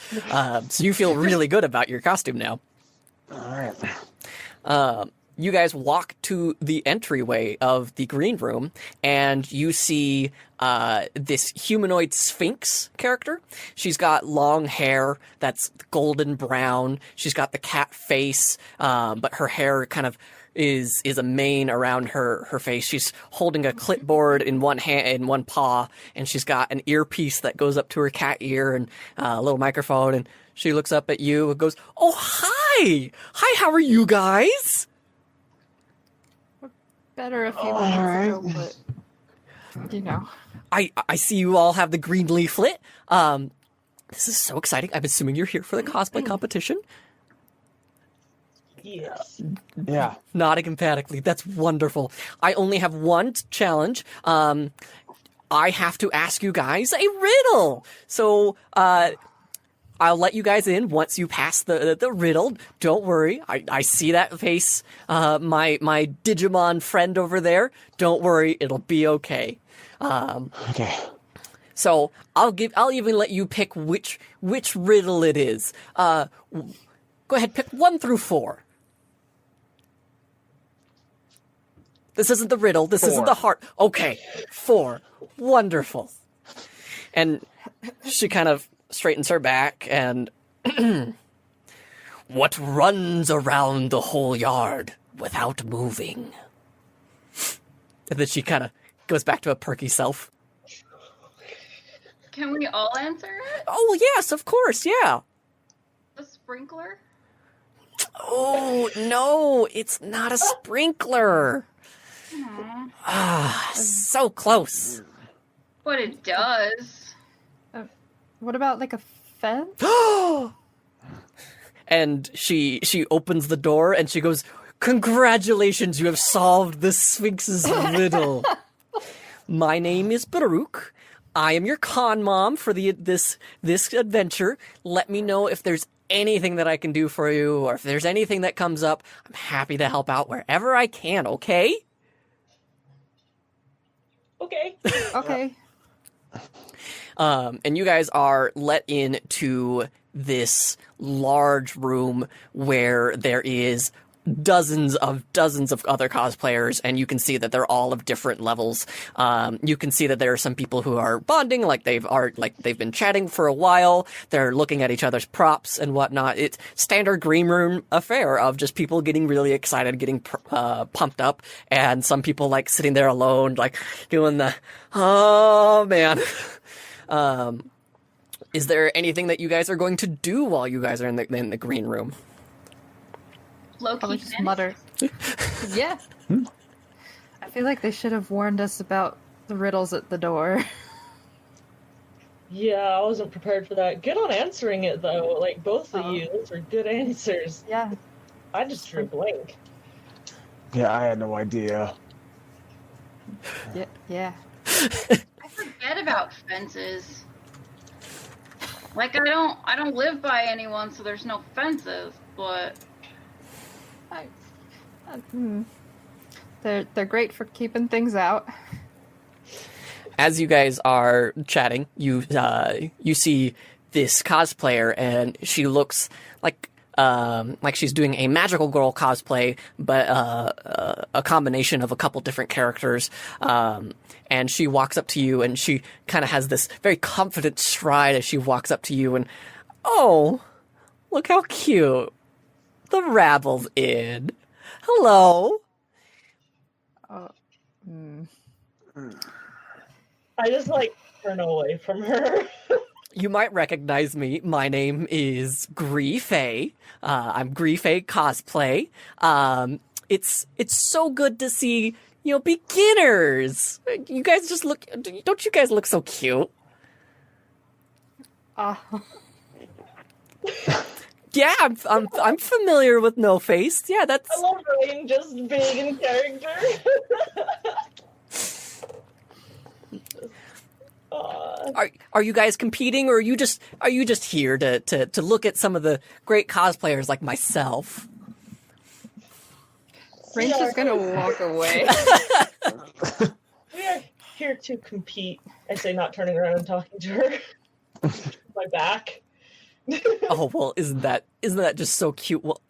So you feel really good about your costume now. All right. You guys walk to the entryway of the green room, and you see this humanoid Sphinx character. She's got long hair that's golden brown. She's got the cat face, but her hair kind of is a mane around her face. She's holding a clipboard in one hand, in one paw, and she's got an earpiece that goes up to her cat ear and a little microphone. And she looks up at you and goes, "Oh, hi! Hi, how are you guys?" Better a few All minutes right. ago, but you know. I see you all have the green leaflet. This is so exciting. I'm assuming you're here for the cosplay competition. Yes. Yeah. Nodding emphatically. That's wonderful. I only have one challenge. I have to ask you guys a riddle. So, I'll let you guys in once you pass the riddle. Don't worry. I see that face. My Digimon friend over there. Don't worry. It'll be okay. Okay. So I'll even let you pick which riddle it is. Go ahead, pick 1 through 4. This isn't the riddle. This isn't 4. the heart. Okay, 4. Wonderful. And she kind of straightens her back and... What runs around the whole yard without moving? And then she kind of goes back to a perky self. Can we all answer it? Oh, yes, of course, yeah. A sprinkler? Oh, no, it's not a sprinkler. Ah, so close. But it does. What about like a fence? And she opens the door and she goes, "Congratulations, you have solved the Sphinx's riddle. My name is Baruch. I am your con mom for this adventure. Let me know if there's anything that I can do for you, or if there's anything that comes up. I'm happy to help out wherever I can, okay?" Okay. Okay. And you guys are let into this large room where there is dozens of other cosplayers, and you can see that they're all of different levels. You can see that there are some people who are bonding, like they've been chatting for a while. They're looking at each other's props and whatnot. It's standard green room affair of just people getting really excited, getting pumped up, and some people like sitting there alone, like doing the oh man. Is there anything that you guys are going to do while you guys are in the green room? I Low-key would just panic? mutter. Yeah. I feel like they should have warned us about the riddles at the door. Yeah, I wasn't prepared for that. Good on answering it though. Like both of you, those were good answers. Yeah. I just drew blank. Yeah, I had no idea. Yeah. Yeah. I forget about fences. Like I don't live by anyone, so there's no fences. But They're great for keeping things out. As you guys are chatting, you see this cosplayer, and she looks like she's doing a magical girl cosplay, but a combination of a couple different characters. And she walks up to you, and she kind of has this very confident stride as she walks up to you, and oh, look how cute. The rabble's in. Hello. I just like turn away from her. You might recognize me. My name is Griefei. I'm Griefei cosplay. It's so good to see, beginners. You guys just look. Don't you guys look so cute? Yeah, I'm familiar with No Face. Yeah, that's. I love Rain just being in character. Are you guys competing, or are you just here to look at some of the great cosplayers like myself? Rain's just gonna walk away. We are here to compete. I say, not turning around and talking to her. My back. Oh well, isn't that just so cute? Well,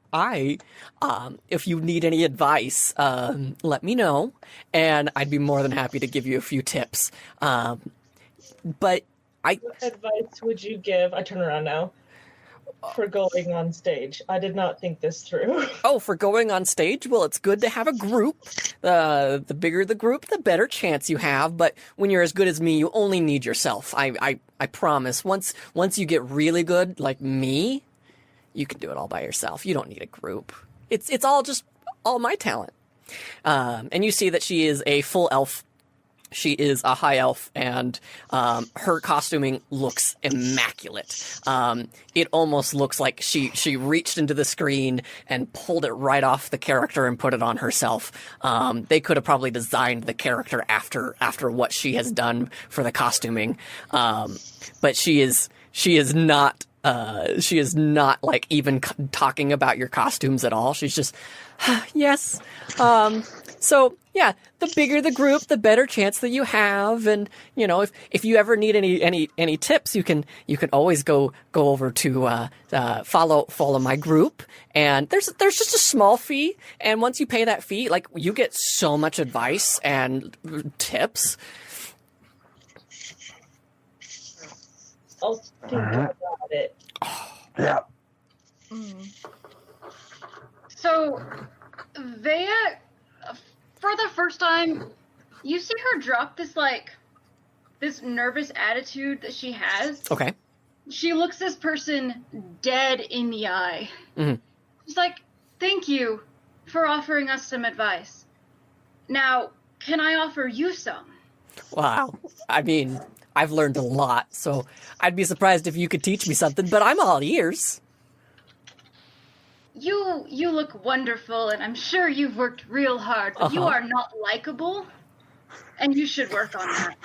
if you need any advice, let me know, and I'd be more than happy to give you a few tips. But What advice would you give? I turn around now. for going on stage. I did not think this through. Oh, for going on stage? Well, it's good to have a group. The bigger the group, the better chance you have. But when you're as good as me, you only need yourself. I promise. Once you get really good, like me, you can do it all by yourself. You don't need a group. It's all just all my talent. And you see that she is a full elf. She is a high elf, and her costuming looks immaculate. It almost looks like she reached into the screen and pulled it right off the character and put it on herself. They could have probably designed the character after what she has done for the costuming. But she is not like even talking about your costumes at all. She's just, yes. So yeah, the bigger the group, the better chance that you have. And you know, if you ever need any tips, you can always go over to follow my group. And there's just a small fee, and once you pay that fee, like you get so much advice and tips. I'll think about it. Yeah. So, Vea, for the first time, you see her drop this nervous attitude that she has. Okay. She looks this person dead in the eye. Mm-hmm. She's like, "Thank you for offering us some advice. Now, can I offer you some?" Wow. I mean, I've learned a lot, so I'd be surprised if you could teach me something, but I'm all ears. You look wonderful, and I'm sure you've worked real hard, but you are not likable, and you should work on that.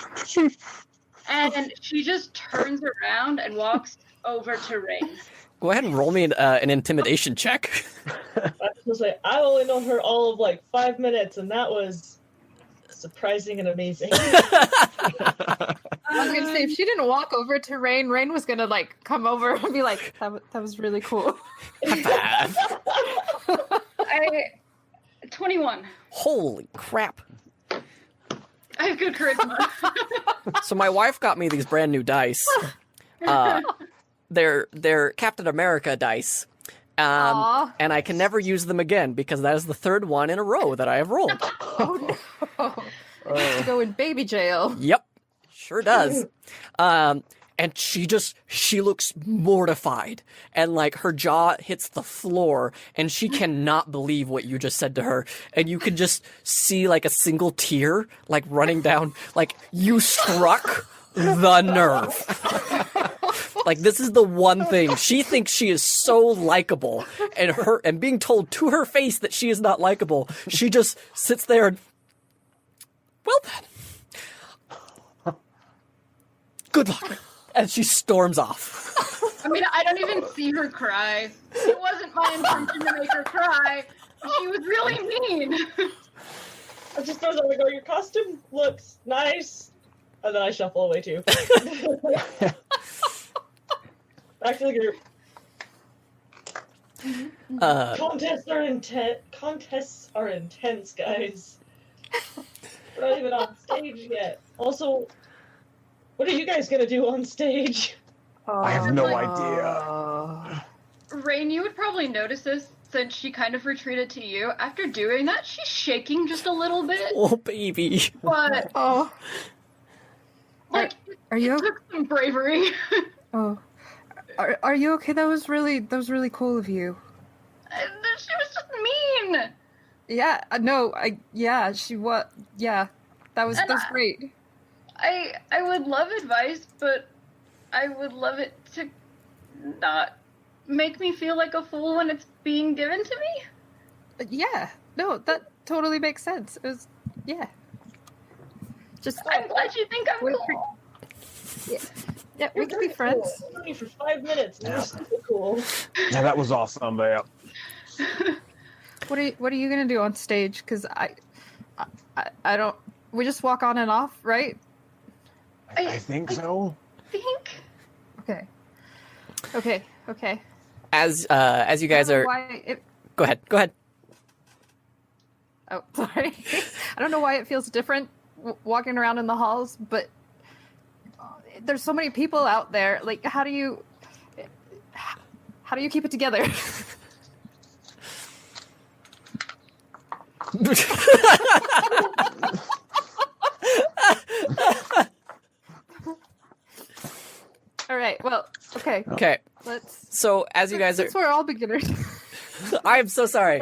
And she just turns around and walks over to Rain. Go ahead and roll me an intimidation check. I was gonna say, I only known her all of like 5 minutes, and that was surprising and amazing. I was gonna say, if she didn't walk over to Rain, Rain was gonna like come over and be like, that was really cool. High five. 21. Holy crap. I have good charisma. So my wife got me these brand new dice. They're Captain America dice. And I can never use them again because that is the third one in a row that I have rolled. Oh no. To go in baby jail. Yep. Sure does. And she looks mortified, and like her jaw hits the floor, and she cannot believe what you just said to her. And you can just see like a single tear like running down, like you struck the nerve. Like this is the one thing she thinks she is so likable, and being told to her face that she is not likable, she just sits there and, well then, good luck. And she storms off. I mean, I don't even see her cry. It wasn't my intention to make her cry. She was really mean. I just throws out, like, oh, your costume looks nice. And then I shuffle away too. Back to the group. Contests are intense, guys. We're not even on stage yet. Also, what are you guys gonna do on stage? I have no idea. Rain, you would probably notice this since she kind of retreated to you. After doing that, she's shaking just a little bit. Oh, baby. But, Oh. like, Are you it took some bravery. Oh. Are you okay? That was really cool of you. She was just mean. Yeah, no, that was great. I would love advice, but I would love it to not make me feel like a fool when it's being given to me. Yeah, no, that totally makes sense. It was, yeah. Just I'm glad you think I'm cool. Yeah, we can be friends. Cool. I've known you for 5 minutes. And you're super cool. Yeah, that was awesome, man. What are you gonna do on stage? Because I don't. We just walk on and off, right? I think so. Okay. As you guys are, go ahead. Oh, sorry. I don't know why it feels different walking around in the halls, but there's so many people out there. Like, how How do you keep it together? All right. Well, okay. Okay, Let's. so as you guys are... Since we're all beginners, I am so sorry.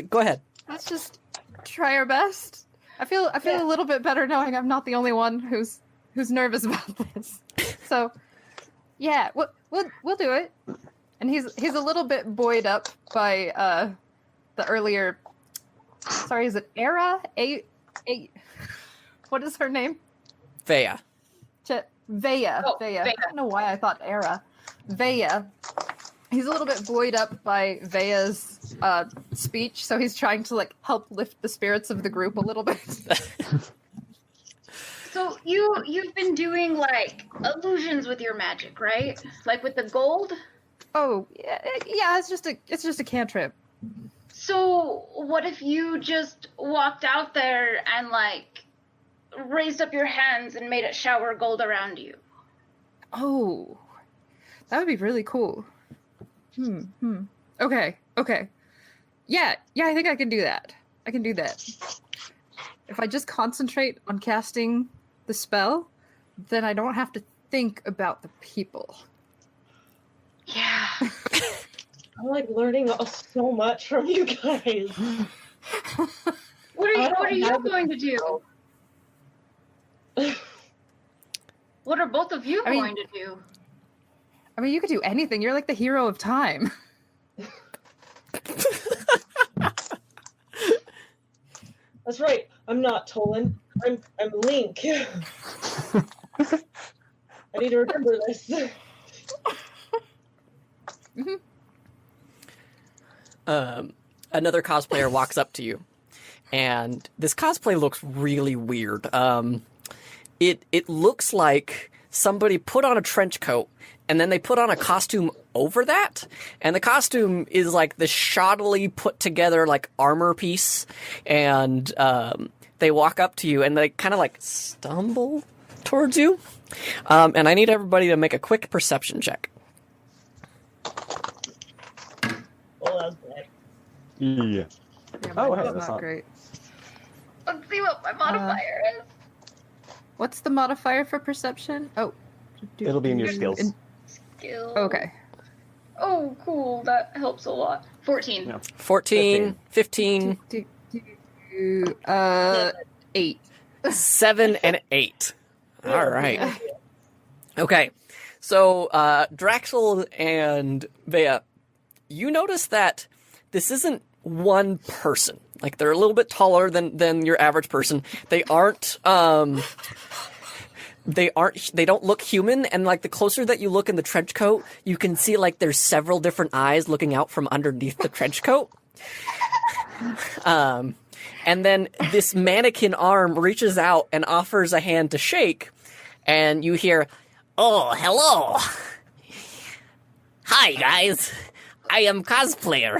Go ahead. let's just try our best. I feel a little bit better knowing I'm not the only one who's nervous about this. So, yeah, we'll do it. And he's a little bit buoyed up by the earlier. Sorry, is it Era? What is her name? Vea. Vea. Oh, Vea. Vea. I don't know why I thought Era. Vea. He's a little bit buoyed up by Vea's speech, so he's trying to like help lift the spirits of the group a little bit. So you've been doing like illusions with your magic, right? Like with the gold. Oh, yeah, it's just a cantrip. So what if you just walked out there and like raised up your hands and made it shower gold around you? Oh, that would be really cool. Okay. Yeah, I think I can do that. I can do that. If I just concentrate on casting the spell, then I don't have to think about the people. Yeah. I'm like learning so much from you guys. What are you going to do? What are both of you I mean- going to do? I mean, you could do anything. You're like the hero of time. That's right. I'm not Tolan. I'm Link. I need to remember this. Another cosplayer walks up to you, and this cosplay looks really weird. It looks like somebody put on a trench coat, and then they put on a costume over that, and the costume is like this shoddily put together like armor piece, and they walk up to you, and they kind of like stumble towards you, and I need everybody to make a quick perception check. Well, that's bad. Yeah. Yeah, Oh, mine's hey, that's not- great. Let's see what my modifier is. What's the modifier for perception? Oh. It'll be in your skills. Skill. Okay. Oh, cool. That helps a lot. 14. Yeah. 14, 15, 8. 7, and 8. All right. Okay. So, Draxel and Vea, you notice that this isn't one person. Like, they're a little bit taller than your average person. They don't look human, and like the closer that you look in the trench coat, you can see like there's several different eyes looking out from underneath the trench coat. And then this mannequin arm reaches out and offers a hand to shake, and you hear, "Oh, hello. Hi, guys. I am cosplayer.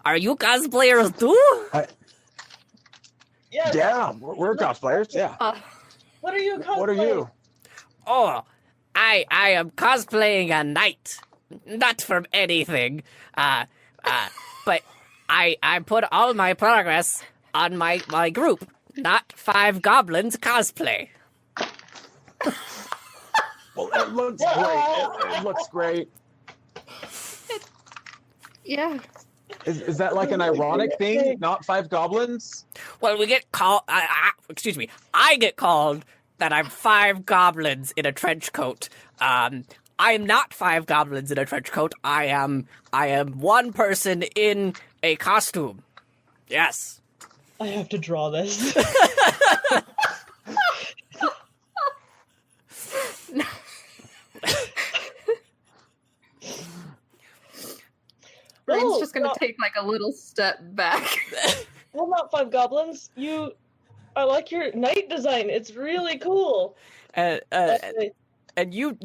Are you cosplayers too?" Yeah. We're cosplayers. Yeah. What are you cosplaying? What are you? Oh, I am cosplaying a knight. Not from anything. But I put all my progress on my group, not Five Goblins cosplay. Well, it looks great. It looks great. Yeah. Is that like an ironic thing? Not Five Goblins? Well, we get called. Excuse me. I get called that I'm Five Goblins in a trench coat. I am not Five Goblins in a trench coat. I am one person in a costume. Yes. I have to draw this. Rain's No, just gonna no. take like a little step back. Well, not Five Goblins. I like your knight design. It's really cool. And you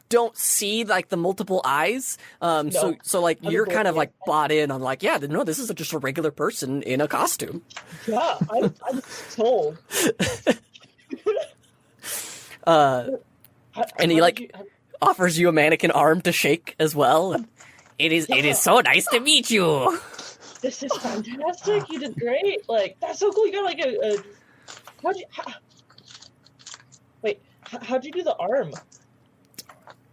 don't see like the multiple eyes. So like you're kind of like bought in on like, yeah, no, this is just a regular person in a costume. Yeah, I'm sold. And he like offers you a mannequin arm to shake as well. And It is so nice to meet you. This is fantastic. You did great. Like, that's so cool. You got like a how'd you do the arm?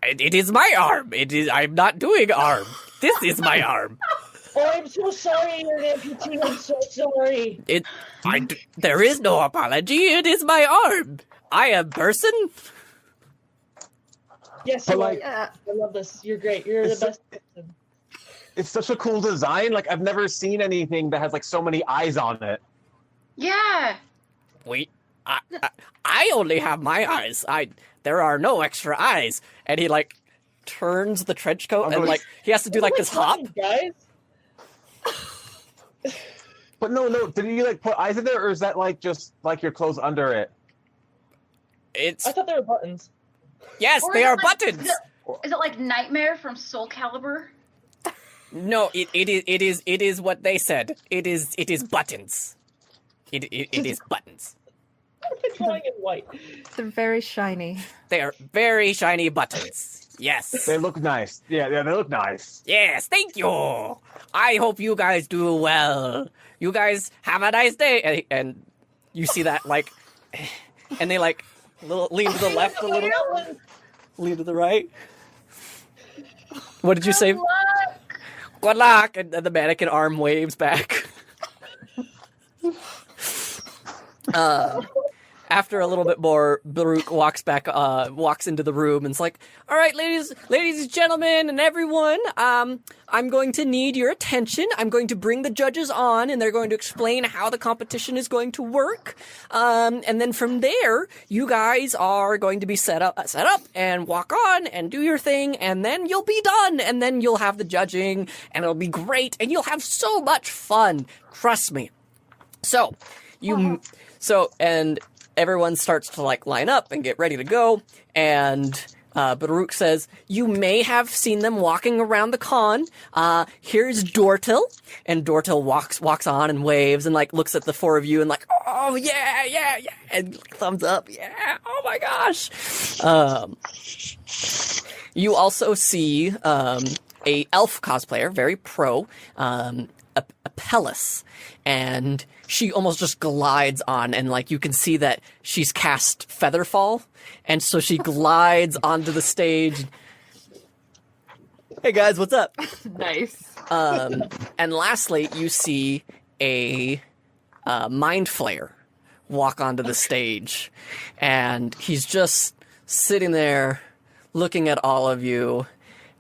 It is my arm. I'm not doing arm. This is my arm. Oh, I'm so sorry, you're an amputee. I'm so sorry. There is no apology. It is my arm. I am person. Yes, But, you like- are. I love this. You're great. You're the It's best. It's such a cool design. Like I've never seen anything that has like so many eyes on it. Yeah. Wait, I only have my eyes. There are no extra eyes. And he like turns the trench coat and like he has to do like this hop. Guys. But no. Did you like put eyes in there, or is that like just like your clothes under it? It's I thought they were buttons. yes, Or they is it are like- buttons. Is it like Nightmare from Soul Calibur? No, it is what they said. It is buttons. It is buttons. I've been drawing in white. They're very shiny. They are very shiny buttons. Yes. They look nice. Yeah, they look nice. Yes, thank you. I hope you guys do well. You guys have a nice day. And you see that, like, and they, like, lean to the left a little, lean to the right. What did you say? Good luck. Good luck. And the mannequin arm waves back. After a little bit more, Baruch walks into the room and is like, all right, ladies and gentlemen and everyone, I'm going to need your attention. I'm going to bring the judges on and they're going to explain how the competition is going to work. And then from there, you guys are going to be set up and walk on and do your thing. And then you'll be done. And then you'll have the judging and it'll be great. And you'll have so much fun. Trust me. And everyone starts to like line up and get ready to go. And Baruch says, you may have seen them walking around the con. Here's Dortil. And Dortil walks on and waves and like looks at the four of you and like, oh yeah. And thumbs up. Yeah. Oh my gosh. You also see a elf cosplayer, very pro, Apellis, and she almost just glides on, and like you can see that she's cast Featherfall, and so she glides onto the stage. Hey guys, what's up? Nice. And lastly, you see a Mind Flayer walk onto the stage, and he's just sitting there looking at all of you,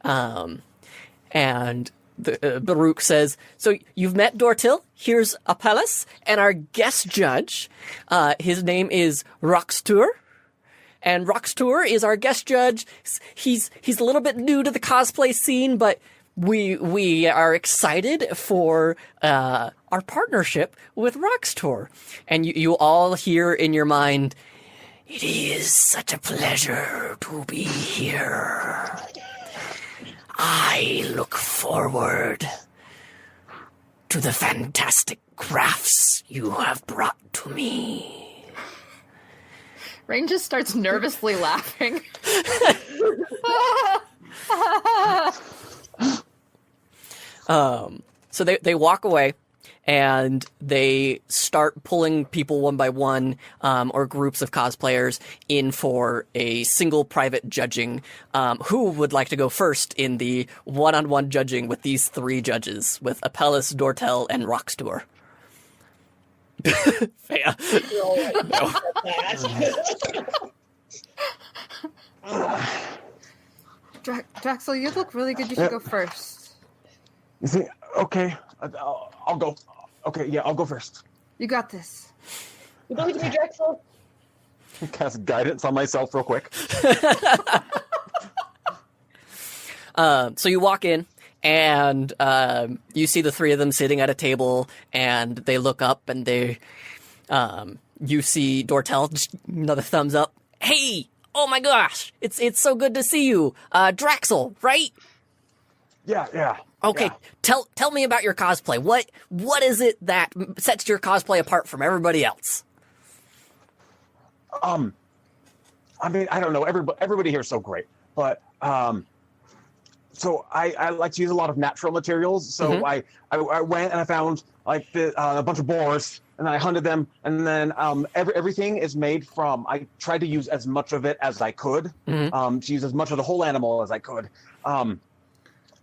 and Baruch says, so you've met Dortil, here's Apellis, and our guest judge, his name is Roxtur, and Roxtur is our guest judge. He's a little bit new to the cosplay scene, but we are excited for our partnership with Roxtur. And you all hear in your mind, it is such a pleasure to be here. I look forward to the fantastic crafts you have brought to me. Rain just starts nervously laughing. So they walk away and they start pulling people one by one, or groups of cosplayers in for a single private judging. Who would like to go first in the one-on-one judging with these three judges, with Apellis, Dortel, and Roxtur? Fea. Draxel, you look really good. You should go first. You see, okay, I'll go. Okay, yeah, I'll go first. You got this. You believe me, Drexel? Cast guidance on myself real quick. So you walk in, and you see the three of them sitting at a table, and they look up, and you see Dortel, just another thumbs up. Hey, oh my gosh, it's so good to see you, Draxel, right? Yeah. Okay, Yeah. tell me about your cosplay. What is it that sets your cosplay apart from everybody else? I mean, I don't know. Everybody here is so great, but so I like to use a lot of natural materials. So Mhm. I went and I found like a bunch of boars, and then I hunted them, and then everything is made from. I tried to use as much of it as I could, Mhm. to use as much of the whole animal as I could.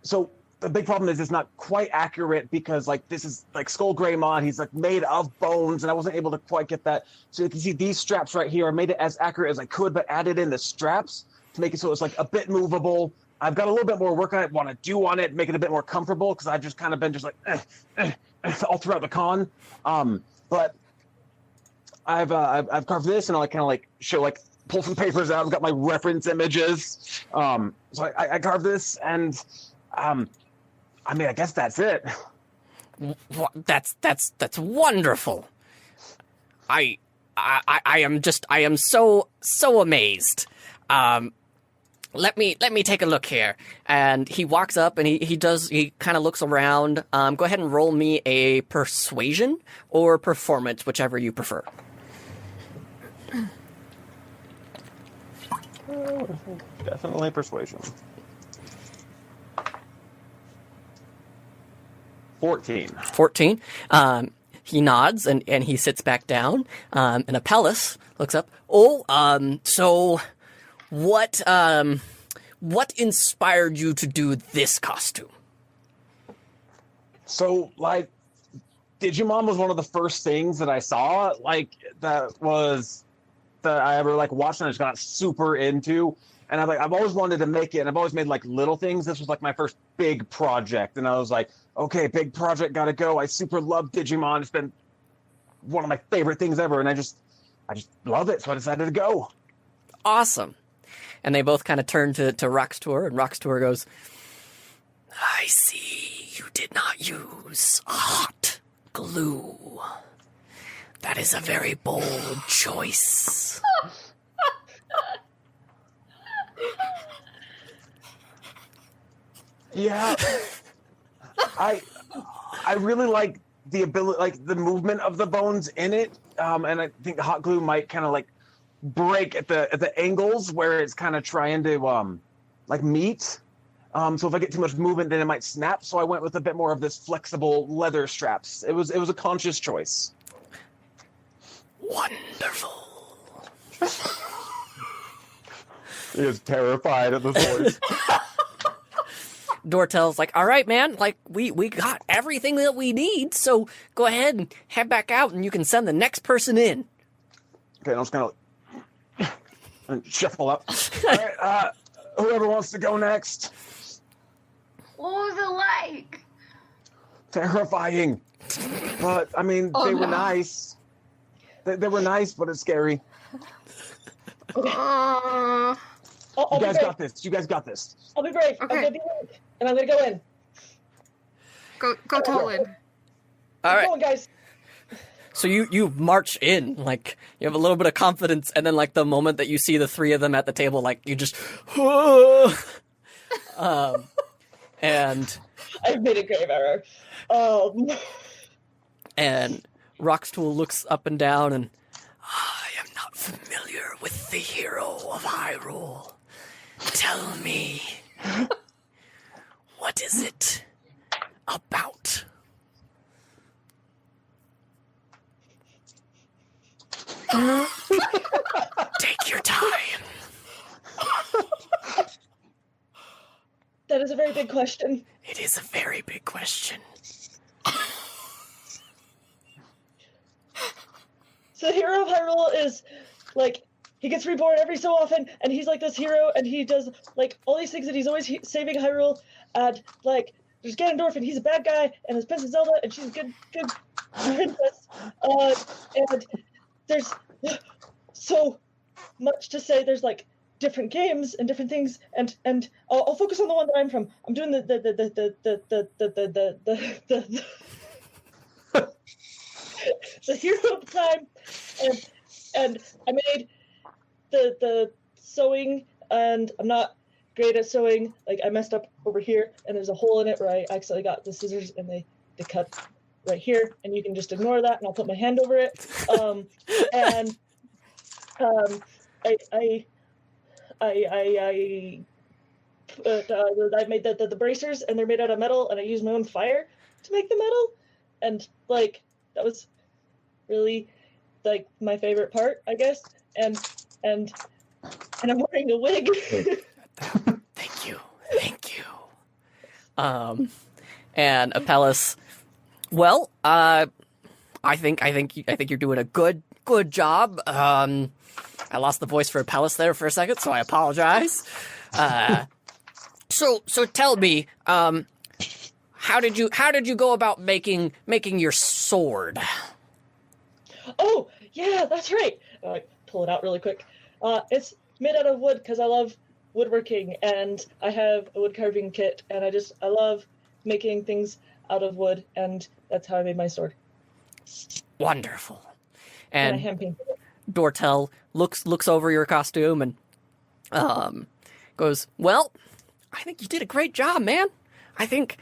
So the big problem is it's not quite accurate because like this is like Skull Greymon. He's like made of bones, and I wasn't able to quite get that. So you can see these straps right here. I made it as accurate as I could, but added in the straps to make it so it's like a bit movable. I've got a little bit more work I want to do on it, make it a bit more comfortable because I've just kind of been just like all throughout the con. But I've carved this, and I'll kind of like show like pull some papers out. I've got my reference images. So I carved this, and I mean, I guess that's it. That's wonderful. I am so amazed. Let me take a look here. And he walks up and he kind of looks around. Go ahead and roll me a persuasion or performance, whichever you prefer. Definitely persuasion. 14. 14. He nods and he sits back down. And Apelles looks up. So what inspired you to do this costume? So, like, Digimon was one of the first things that I saw, like, that I ever, like, watched and I just got super into. And I've always wanted to make it, and I've always made, like, little things. This was, like, my first big project. And I was like, okay, big project, gotta go. I super love Digimon. It's been one of my favorite things ever. And I just love it. So I decided to go. Awesome. And they both kind of turn to Roxtor, and Roxtor goes, I see you did not use hot glue. That is a very bold choice. Yeah. I really like the ability, like the movement of the bones in it. And I think the hot glue might kind of like break at the angles where it's kind of trying to like meet. So if I get too much movement, then it might snap. So I went with a bit more of this flexible leather straps. It was a conscious choice. Wonderful. He is terrified at the voice. Dortel's like, all right, man, like, we got everything that we need, so go ahead and head back out, and you can send the next person in. Okay, I'm just gonna shuffle up. All right, whoever wants to go next. What was it like? Terrifying. But, I mean, they were nice. They were nice, but it's scary. I'll You be guys brave. got this. You guys got this. I'll be brave. Okay. I'm gonna be brave, and I'm gonna go in. Go Tolan. All right. Go on, guys. So you march in, like, you have a little bit of confidence, and then, like, the moment that you see the three of them at the table, like, you just, and I've made a grave error. And Roxtool looks up and down, and I am not familiar with the hero of Hyrule. Tell me, what is it about? Take your time. That is a very big question. It is a very big question. So the hero of Hyrule is, like, he gets reborn every so often, and he's like this hero, and he does, like, all these things, and he's always saving Hyrule, and, like, there's Ganondorf, and he's a bad guy, and there's Princess Zelda, and she's a good princess, and there's so much to say. There's, like, different games and different things, and I'll focus on the one that I'm from. I'm doing the hero of the time, and I made the sewing, and I'm not great at sewing. Like, I messed up over here, and there's a hole in it where I accidentally got the scissors, and they cut right here, and you can just ignore that, and I'll put my hand over it. I I made the bracers, and they're made out of metal, and I used my own fire to make the metal, and like that was really like my favorite part, I guess. And I'm wearing a wig. Thank you. And Apelles, well, I think you're doing a good job. I lost the voice for Apelles there for a second, so I apologize. So tell me, how did you go about making your sword? Oh, yeah, that's right. Pull it out really quick. It's made out of wood because I love woodworking, and I have a wood carving kit, and I love making things out of wood, and that's how I made my sword. Wonderful. And I And hand painted it. Dortel looks over your costume and goes, "Well, I think you did a great job, man. I think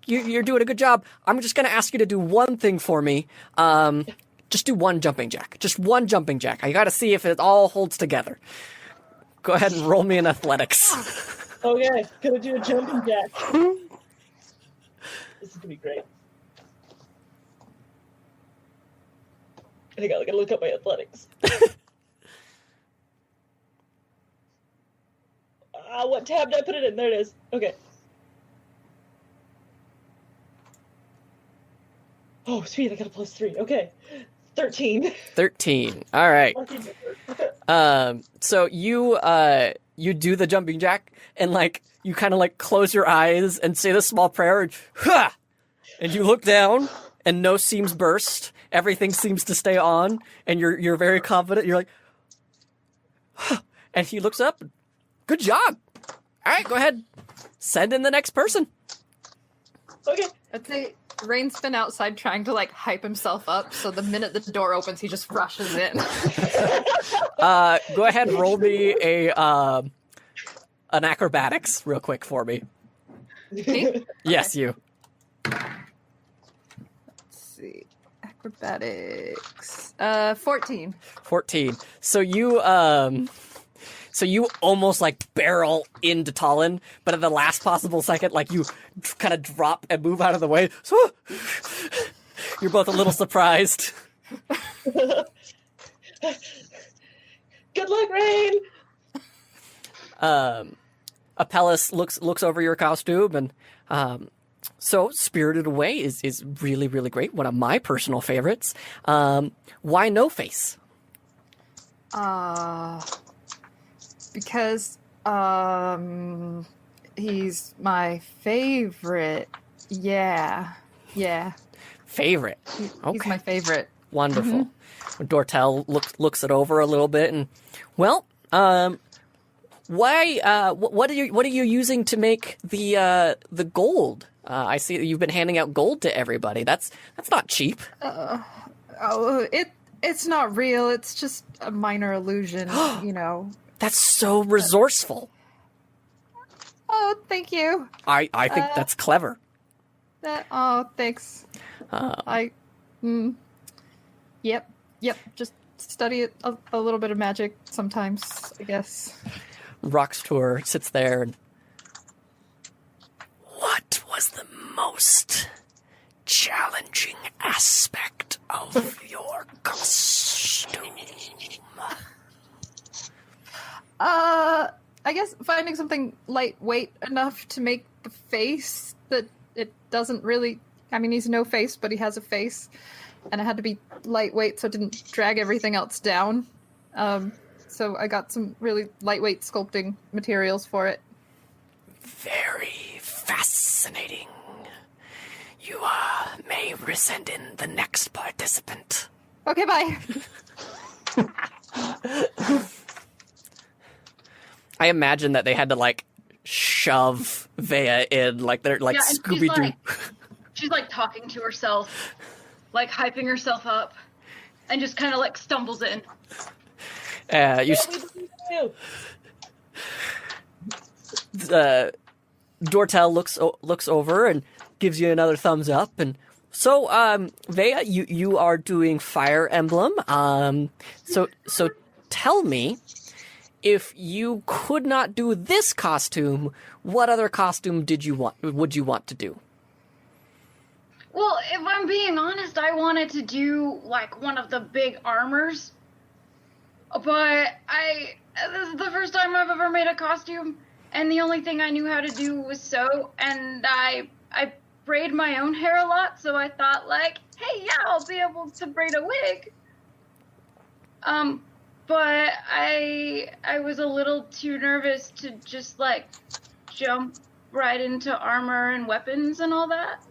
you're doing a good job. I'm just gonna ask you to do one thing for me. Just do one jumping jack. Just one jumping jack. I gotta see if it all holds together. Go ahead and roll me in athletics." Okay, gonna do a jumping jack. This is gonna be great. I gotta look up my athletics. What tab did I put it in? There it is. Okay. Oh, sweet, I got a +3. Okay. 13. 13. All right. So you do the jumping jack and like you kind of like close your eyes and say the small prayer and, "Ha!" And you look down and no seams burst. Everything seems to stay on and you're very confident. You're like, "Huh." And he looks up. "Good job. All right, go ahead. Send in the next person." Okay. I'd say Rain's been outside trying to like hype himself up, so the minute the door opens, he just rushes in. Go ahead and roll me an acrobatics real quick for me. Me? Yes, you. Let's see. Acrobatics. 14. 14. So you almost like barrel into Talon, but at the last possible second, like you kind of drop and move out of the way. So you're both a little surprised. Good luck, Rain! Apelles looks over your costume and so Spirited Away is really, really great. One of my personal favorites. Why No Face? Because he's my favorite. Yeah. Favorite. He's Okay. my favorite. Wonderful. Dortel looks it over a little bit and, well, why? What are you using to make the gold? I see that you've been handing out gold to everybody. That's not cheap. It's not real. It's just a minor illusion, you know. That's so resourceful. Oh, thank you. I think that's clever. Thanks. Yep. Just study it a little bit of magic sometimes, I guess. Roxtor sits there and, what was the most challenging aspect of your costume? I guess finding something lightweight enough to make the face that it doesn't really. I mean, he's no face, but he has a face, and it had to be lightweight so it didn't drag everything else down. So I got some really lightweight sculpting materials for it. Very fascinating. You may send in the next participant. Okay, bye. I imagine that they had to like shove Vea in, like they're like Yeah, and Scooby Doo. She's like talking to herself, like hyping herself up, and just kind of like stumbles in. Dortel looks over and gives you another thumbs up, and so Vea, you are doing Fire Emblem. So tell me, if you could not do this costume, what other costume would you want to do? Well, if I'm being honest, I wanted to do like one of the big armors. But this is the first time I've ever made a costume, and the only thing I knew how to do was sew, and I braid my own hair a lot, so I thought like, hey, yeah, I'll be able to braid a wig. But I was a little too nervous to just like jump right into armor and weapons and all that.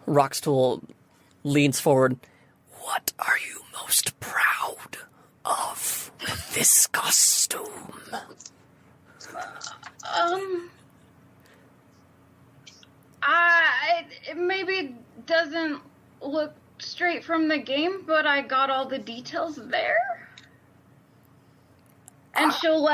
Roxtool leans forward. What are you most proud of with this costume? It maybe doesn't look straight from the game, but I got all the details there. And she'll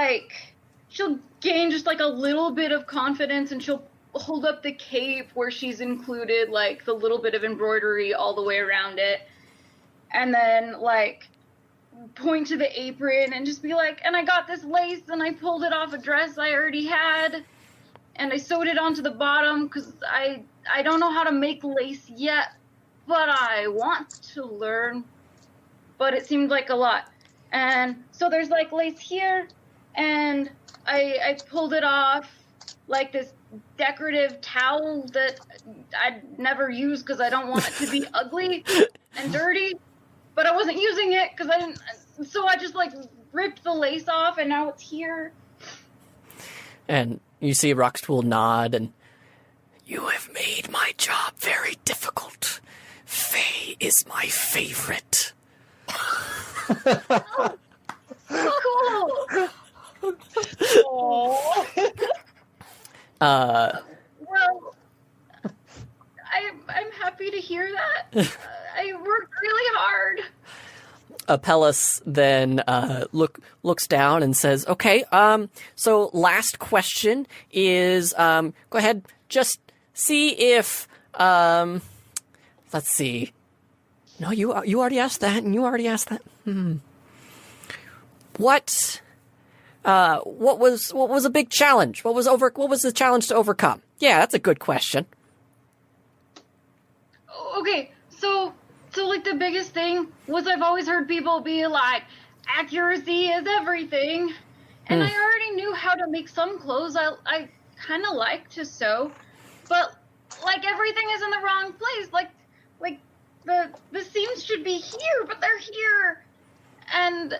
gain just like a little bit of confidence, and she'll hold up the cape where she's included like the little bit of embroidery all the way around it. And then like point to the apron and just be like, and I got this lace and I pulled it off a dress I already had and I sewed it onto the bottom because I don't know how to make lace yet, but I want to learn. But it seemed like a lot. And so there's like lace here, and I pulled it off like this decorative towel that I'd never use because I don't want it to be ugly and dirty, but I wasn't using it because I didn't, so I just like ripped the lace off and now it's here. And you see Roxtool nod, and you have made my job very difficult. Faye is my favorite. Oh, cool. Well, I'm happy to hear that. I worked really hard. Apellis then looks down and says, "Okay, so last question is, go ahead, just see if, let's see. No, you already asked that, and you already asked that. What was a big challenge? What was the challenge to overcome? Yeah, that's a good question." Okay, so like the biggest thing was I've always heard people be like, accuracy is everything. And I already knew how to make some clothes. I kind of like to sew, but like everything is in the wrong place. Like the seams should be here, but they're here. And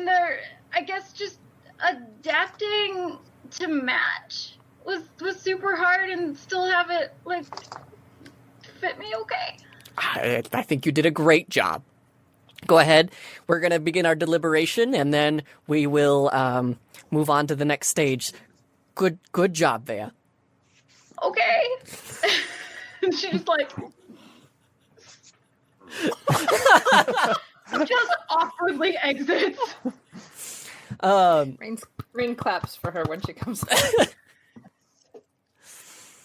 they're, I guess, just adapting to match was super hard and still have it like fit me okay. I think you did a great job. Go ahead. We're going to begin our deliberation, and then we will move on to the next stage. Good job, Vea. Okay. And she's like, just awkwardly exits. Rain claps for her when she comes.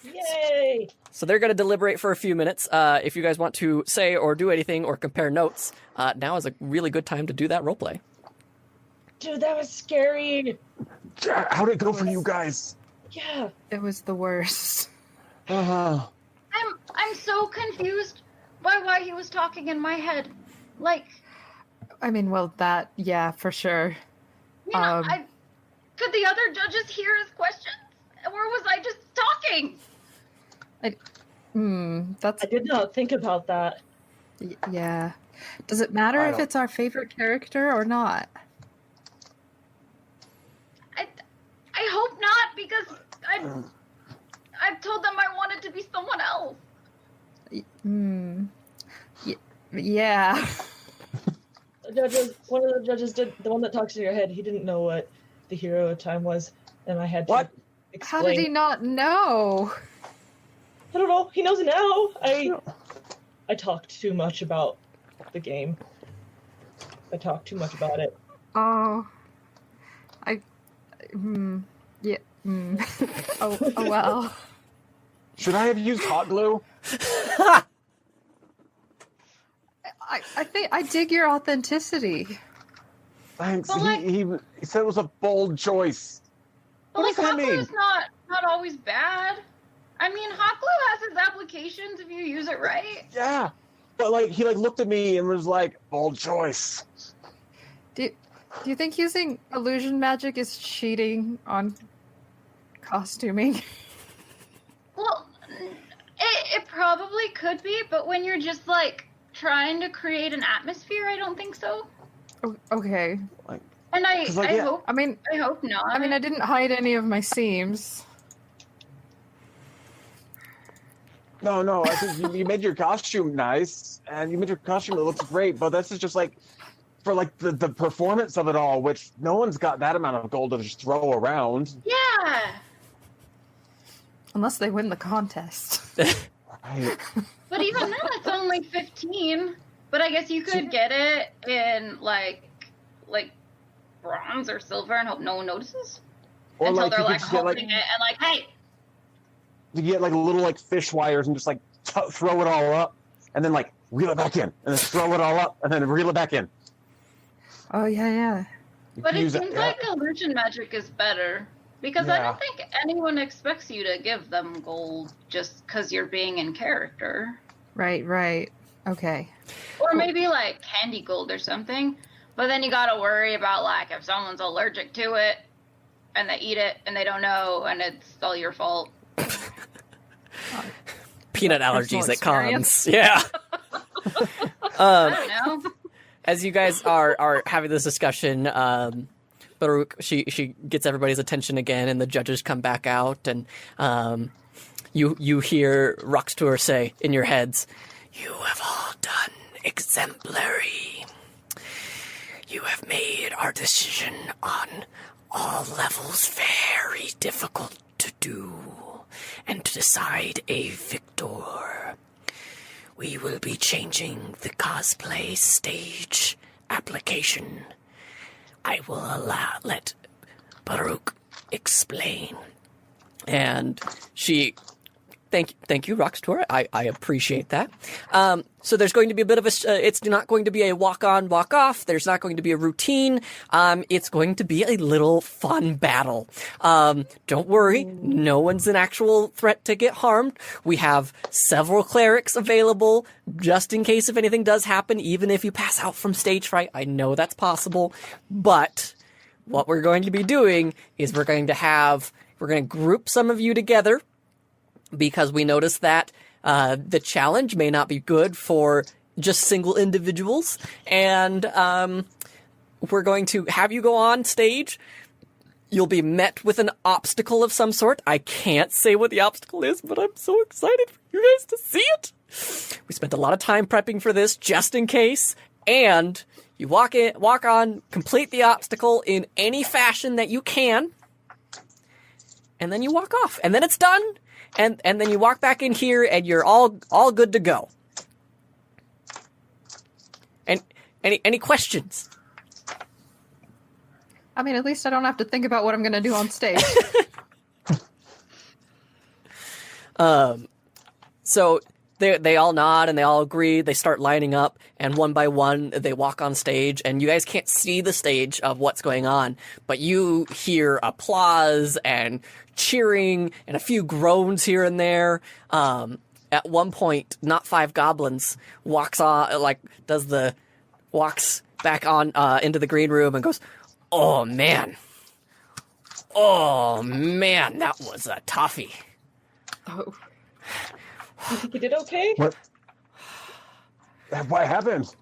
Yay! So they're going to deliberate for a few minutes. If you guys want to say or do anything or compare notes, now is a really good time to do that roleplay. Dude, that was scary. How'd it go for you guys? Yeah. It was the worst. Uh-huh. I'm so confused by why he was talking in my head. Like, I mean, well, that, yeah, for sure. you know, could the other judges hear his questions? Or was I just talking? That's I did not think about that. yeah. Does it matter if it's our favorite character or not? I hope not, because I've told them I wanted to be someone else. Yeah. One of the judges did, the one that talks in your head, he didn't know what the hero of time was, and I had to explain. How did he not know? I don't know. He knows now. I talked too much about the game. I talked too much about it. Oh. Yeah. Oh well. Should I have used hot glue? I think I dig your authenticity. Thanks. But, like- He said it was a bold choice. But What like does that mean? Hawklue's not always bad. I mean, Hawklue has its applications if you use it right. Yeah, but like he like looked at me and was like, "Bold choice." Do you think using illusion magic is cheating on costuming? Well, it probably could be, but when you're just like trying to create an atmosphere, I don't think so. Okay. And I 'Cause, like, yeah. hope I mean, not. I didn't hide any of my seams. No, I think you made your costume nice, and you made your costume that looks great. But this is just like for like the performance of it all, which no one's got that amount of gold to just throw around. Yeah. Unless they win the contest. Right. But even then, it's only 15. But I guess you could get it in like bronze or silver and hope no one notices Or until like they're you could like just get holding like it and like, hey. you get like little like fish wires and just like throw it all up, and then like reel it back in, and then throw it all up, and then reel it back in. Oh yeah. You But can it use seems like illusion magic is better because I Yeah. don't think anyone expects you to give them gold just because you're being in character. Right. Okay. Or maybe like candy gold or something. But then you gotta worry about like if someone's allergic to it and they eat it and they don't know and it's all your fault. Peanut Personal allergies at experience. cons. Yeah. I don't know. As you guys are having this discussion, Baruch, she gets everybody's attention again, and the judges come back out, and you hear Roxtour say in your heads, "You have all done exemplary. You have made our decision on all levels very difficult to do, and to decide a victor. We will be changing the cosplay stage application. I will let Baruch explain." And she, thank you, Roxtour. I appreciate that. So there's going to be a bit of it's not going to be a walk on, walk off. There's not going to be a routine. It's going to be a little fun battle. Don't worry. No one's an actual threat to get harmed. We have several clerics available just in case if anything does happen, even if you pass out from stage fright. I know that's possible, but what we're going to be doing is we're going to group some of you together because we noticed that the challenge may not be good for just single individuals, and we're going to have you go on stage. You'll be met with an obstacle of some sort. I can't say what the obstacle is, but I'm so excited for you guys to see it. We spent a lot of time prepping for this just in case, and you walk on, complete the obstacle in any fashion that you can, and then you walk off, and then it's done. And then you walk back in here, and you're all good to go. And any questions? I mean, at least I don't have to think about what I'm going to do on stage. So they all nod and they all agree. They start lining up, and one by one they walk on stage. And you guys can't see the stage of what's going on, but you hear applause and cheering and a few groans here and there. At one point, Not Five Goblins walks back on into the green room and goes, "Oh man, that was a toughie." Oh. You think you did okay? What happened?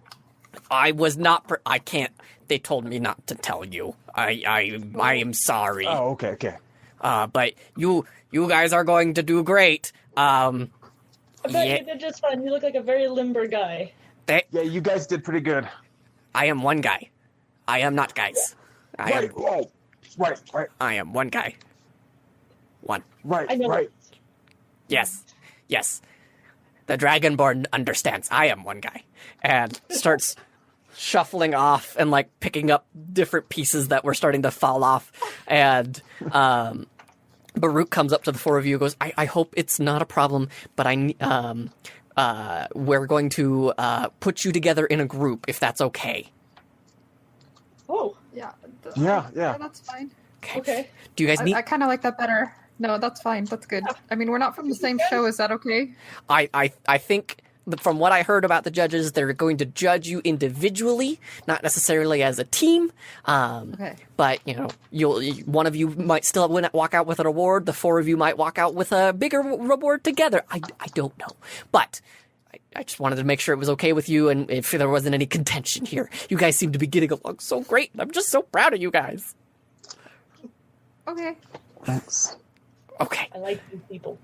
I was not. I can't. They told me not to tell you. I am sorry. Oh, okay. But you guys are going to do great. I bet Yeah. you did just fine. You look like a very limber guy. Yeah, you guys did pretty good. I am one guy. I am not guys. Right. I am one guy. One. I know. Right. Yes. The Dragonborn understands. I am one guy. And starts shuffling off and like picking up different pieces that were starting to fall off. And Baruch comes up to the four of you and goes, I hope it's not a problem, but we're going to put you together in a group if that's okay. Oh, Yeah, yeah. That's fine. Okay. Do you guys need? I kind of like that better. No, that's fine. That's good. I mean, we're not from the same show. Is that okay? I think from what I heard about the judges, they're going to judge you individually, not necessarily as a team. Okay. But one of you might still walk out with an award. The four of you might walk out with a bigger reward together. I don't know, but I just wanted to make sure it was okay with you, and if there wasn't any contention here. You guys seem to be getting along so great. I'm just so proud of you guys. Okay. Thanks. Okay. I like these people.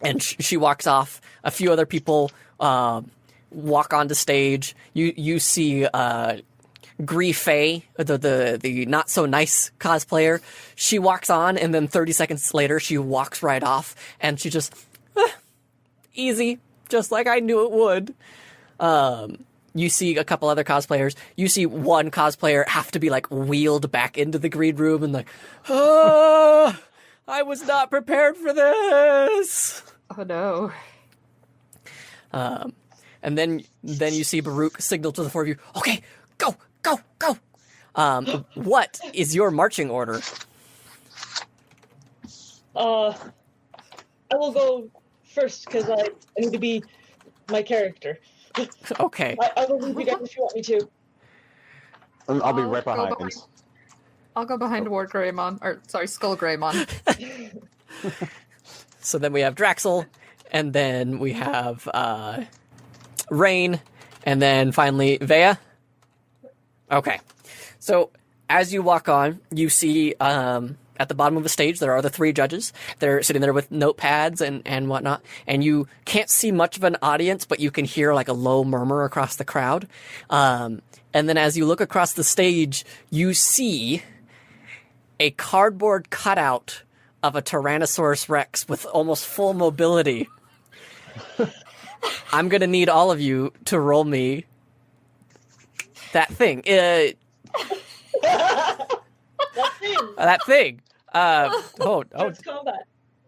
And she walks off. A few other people walk onto stage. You see Gree Faye, the not so nice cosplayer. She walks on, and then 30 seconds later, she walks right off, and she just easy, just like I knew it would. You see a couple other cosplayers. You see one cosplayer have to be like wheeled back into the green room, and like, I was not prepared for this. Oh no. And then you see Baruch signal to the four of you. Okay, go. What is your marching order? I will go first because I need to be my character. Okay. I will leave you guys if you want me to. I'll be I'll right go behind. behind. I'll go behind Ward Greymon, or sorry, Skull Greymon. So then we have Draxel, and then we have Rain, and then finally Vea. Okay. So as you walk on, you see at the bottom of the stage there are the three judges. They're sitting there with notepads and whatnot, and you can't see much of an audience, but you can hear like a low murmur across the crowd. And then as you look across the stage, you see a cardboard cutout of a Tyrannosaurus Rex with almost full mobility. I'm gonna need all of you to roll me that thing. That thing. Oh, Starts combat.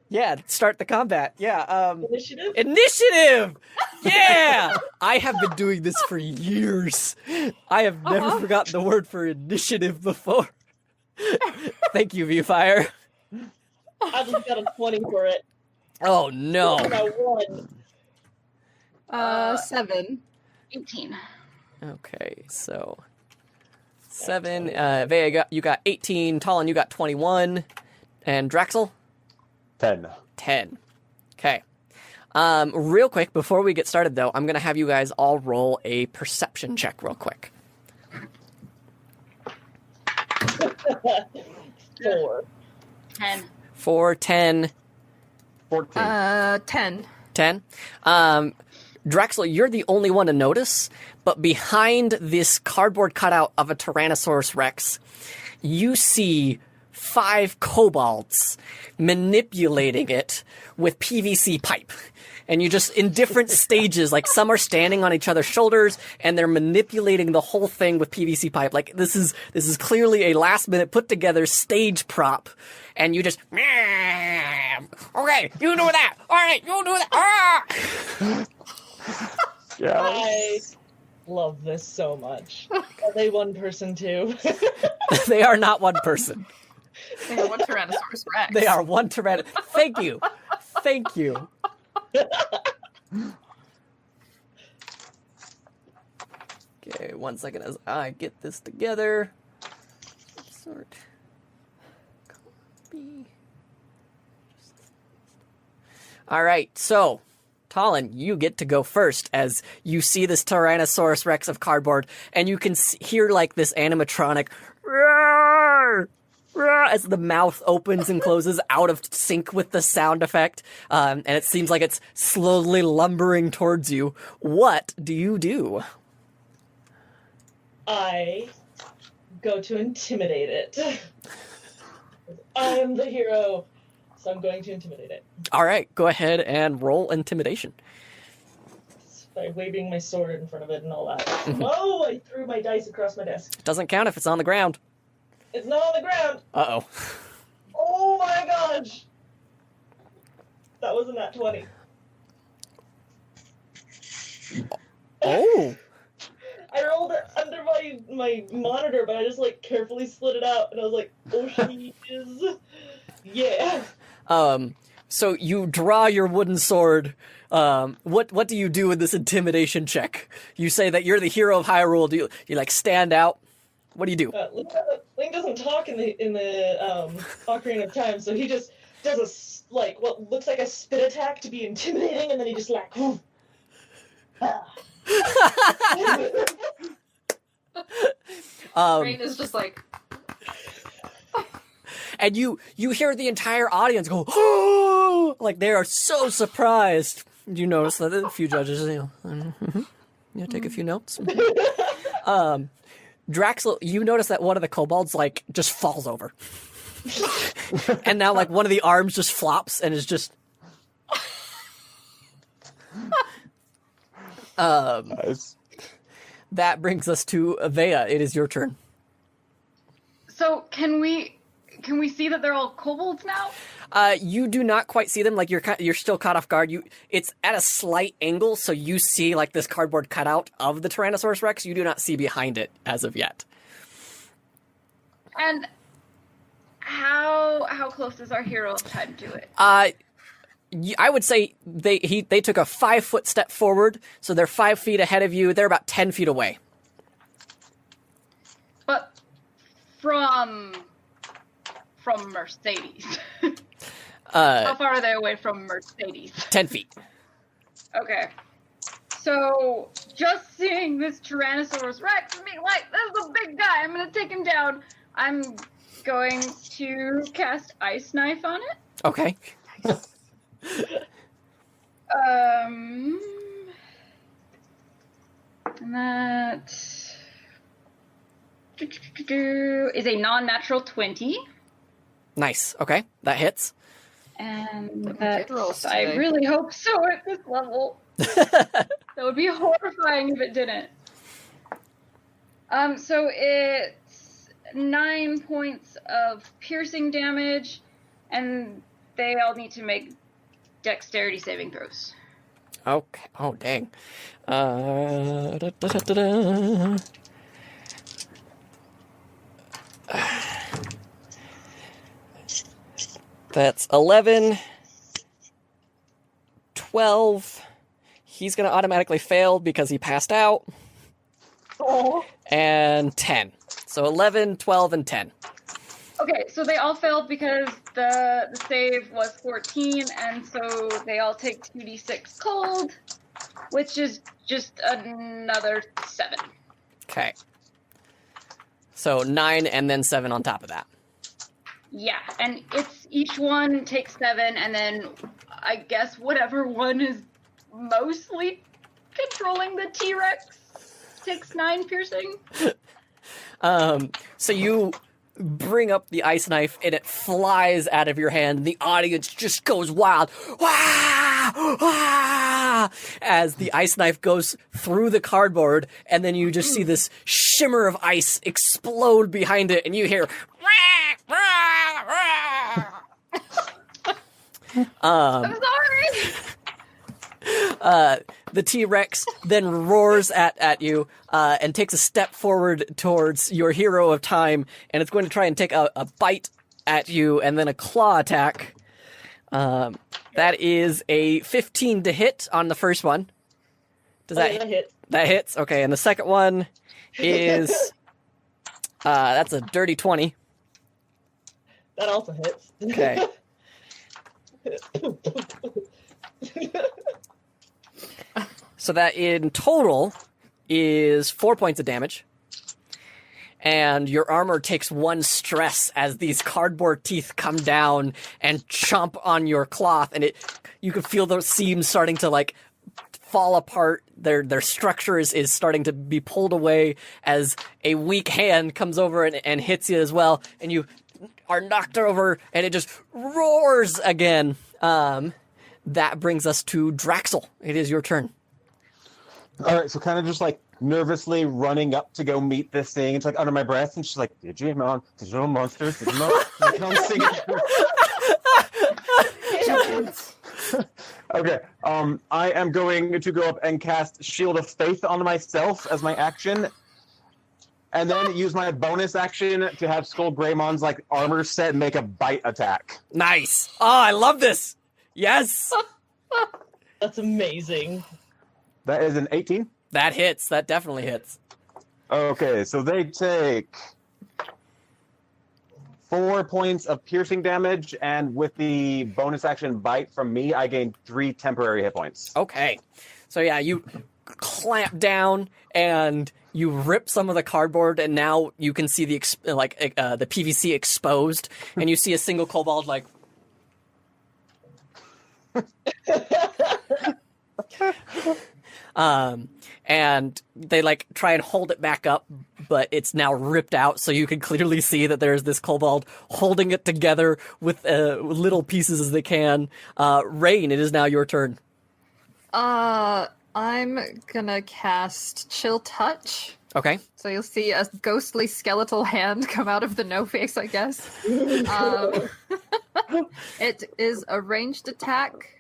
yeah, start the combat. Yeah, Initiative? initiative! Yeah! I have been doing this for years. I have never forgotten the word for initiative before. Thank you, Viewfire. I just got a 20 for it. Oh, no. And I won. 7. 18. Okay, so 7. Vea, you got 18. Talon, you got 21. And Draxel? 10. 10. Okay. Real quick, before we get started, though, I'm going to have you guys all roll a perception check real quick. 4. 10. 4, 10, 14. 10. 10. Drexel, you're the only one to notice, but behind this cardboard cutout of a Tyrannosaurus Rex, you see 5 kobolds manipulating it with PVC pipe. And you just, in different stages, like some are standing on each other's shoulders and they're manipulating the whole thing with PVC pipe. Like this is clearly a last minute put together stage prop. And you just, okay, you do that. All right, you do that. Ah! Yeah. I love this so much. Are they one person too? They are not one person. They are one Tyrannosaurus Rex. They are one Tyrannosaurus. Thank you. Thank you. Okay, 1 second as I get this together. Sort. Copy. All right, so Talon, you get to go first as you see this Tyrannosaurus Rex of cardboard, and you can hear like this animatronic roar, roar, as the mouth opens and closes out of sync with the sound effect, and it seems like it's slowly lumbering towards you. What do you do? I go to intimidate it. I am the hero, so I'm going to intimidate it. All right, go ahead and roll intimidation. By waving my sword in front of it and all that. Oh, I threw my dice across my desk. Doesn't count if it's on the ground. It's not on the ground. Uh-oh. Oh my gosh. That wasn't that 20. Oh. I rolled it under my my monitor, but I just like carefully slid it out, and I was like, oh, she is, yeah. So you draw your wooden sword. What do you do with this intimidation check? You say that you're the hero of Hyrule. Do you like stand out? What do you do? Link doesn't talk in the Ocarina of Time, so he just does what looks like a spit attack to be intimidating, and then he just like. Rain is just like. And you hear the entire audience go, oh! Like they are so surprised. You notice that a few judges, take a few notes. Draxel, you notice that one of the kobolds like just falls over, and now like one of the arms just flops and is just. Nice. That brings us to Avea. It is your turn. So can we see that they're all kobolds now? You do not quite see them. Like you're still caught off guard. It's at a slight angle, so you see like this cardboard cutout of the Tyrannosaurus Rex. You do not see behind it as of yet. And how close is our hero of time to it? I would say they took a 5-foot step forward, so they're 5 feet ahead of you. They're about 10 feet away. But from Mercedes. How far are they away from Mercedes? 10 feet. Okay. So, just seeing this Tyrannosaurus Rex, being like, this is a big guy, I'm gonna take him down. I'm going to cast Ice Knife on it. Okay. And that is a non-natural 20. Nice. Okay, that hits. And Good rolls that's, I today. really hope so at this level. That would be horrifying if it didn't. So it's 9 points of piercing damage, and they all need to make dexterity saving throws. Okay. Oh, dang. Da. That's 11, 12. He's going to automatically fail because he passed out. Oh. And 10. So 11, 12, and 10. Okay, so they all failed because the save was 14, and so they all take 2d6 cold, which is just another 7. Okay. So 9 and then 7 on top of that. Yeah, and it's each one takes 7, and then I guess whatever one is mostly controlling the T-Rex takes 9 piercing. So you bring up the ice knife and it flies out of your hand. The audience just goes wild. Wah! Wah! As the ice knife goes through the cardboard, and then you just see this shimmer of ice explode behind it, and you hear I'm sorry! the T-Rex then roars at you and takes a step forward towards your hero of time, and it's going to try and take a bite at you and then a claw attack. That is a 15 to hit on the first one. Does that hit? That hits? Okay, and the second one is that's a dirty 20. That also hits. Okay. So that in total is 4 points of damage. And your armor takes 1 stress as these cardboard teeth come down and chomp on your cloth, and you can feel those seams starting to like fall apart. Their structure is starting to be pulled away as a weak hand comes over and hits you as well, and you are knocked over, and it just roars again. That brings us to Draxel. It is your turn. All right, so kind of just like nervously running up to go meet this thing. It's like under my breath, and she's like, Digimon, digital monsters, Digimon. Like, I'm singing. Okay, I am going to go up and cast Shield of Faith on myself as my action. and then use my bonus action to have Skull Greymon's like armor set and make a bite attack. Nice. Oh, I love this. Yes. That's amazing. That is an 18. That hits. That definitely hits. Okay, so they take 4 points of piercing damage, and with the bonus action bite from me, I gain 3 temporary hit points. Okay. So yeah, you clamp down and you rip some of the cardboard, and now you can see the the PVC exposed, and you see a single kobold like. And they like try and hold it back up, but it's now ripped out, so you can clearly see that there's this kobold holding it together with little pieces as they can. Rain, it is now your turn. I'm gonna cast Chill Touch. Okay. So you'll see a ghostly skeletal hand come out of the no face, I guess. It is a ranged attack.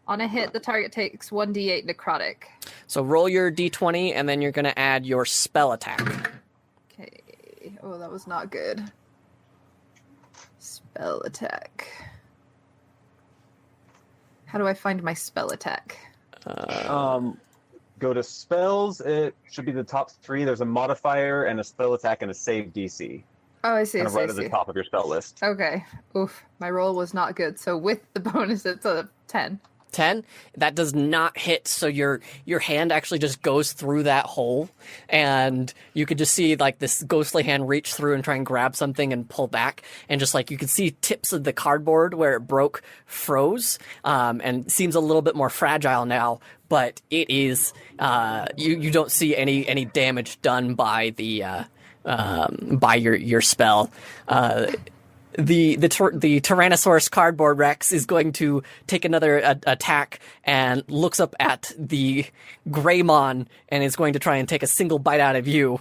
On a hit, the target takes 1d8 necrotic. So roll your d20, and then you're going to add your spell attack. Okay. Oh, that was not good. Spell attack. How do I find my spell attack? Go to spells. It should be the top 3. There's a modifier and a spell attack and a save DC. Oh, I see. Kind of right at the top of your spell list. Okay. Oof. My roll was not good. So with the bonus, it's a 10. 10? That does not hit, so your hand actually just goes through that hole, and you could just see like this ghostly hand reach through and try and grab something and pull back, and just like you can see tips of the cardboard where it broke froze, and seems a little bit more fragile now, but it is you don't see any damage done by the by your spell. The Tyrannosaurus cardboard Rex is going to take another attack and looks up at the Greymon and is going to try and take a single bite out of you.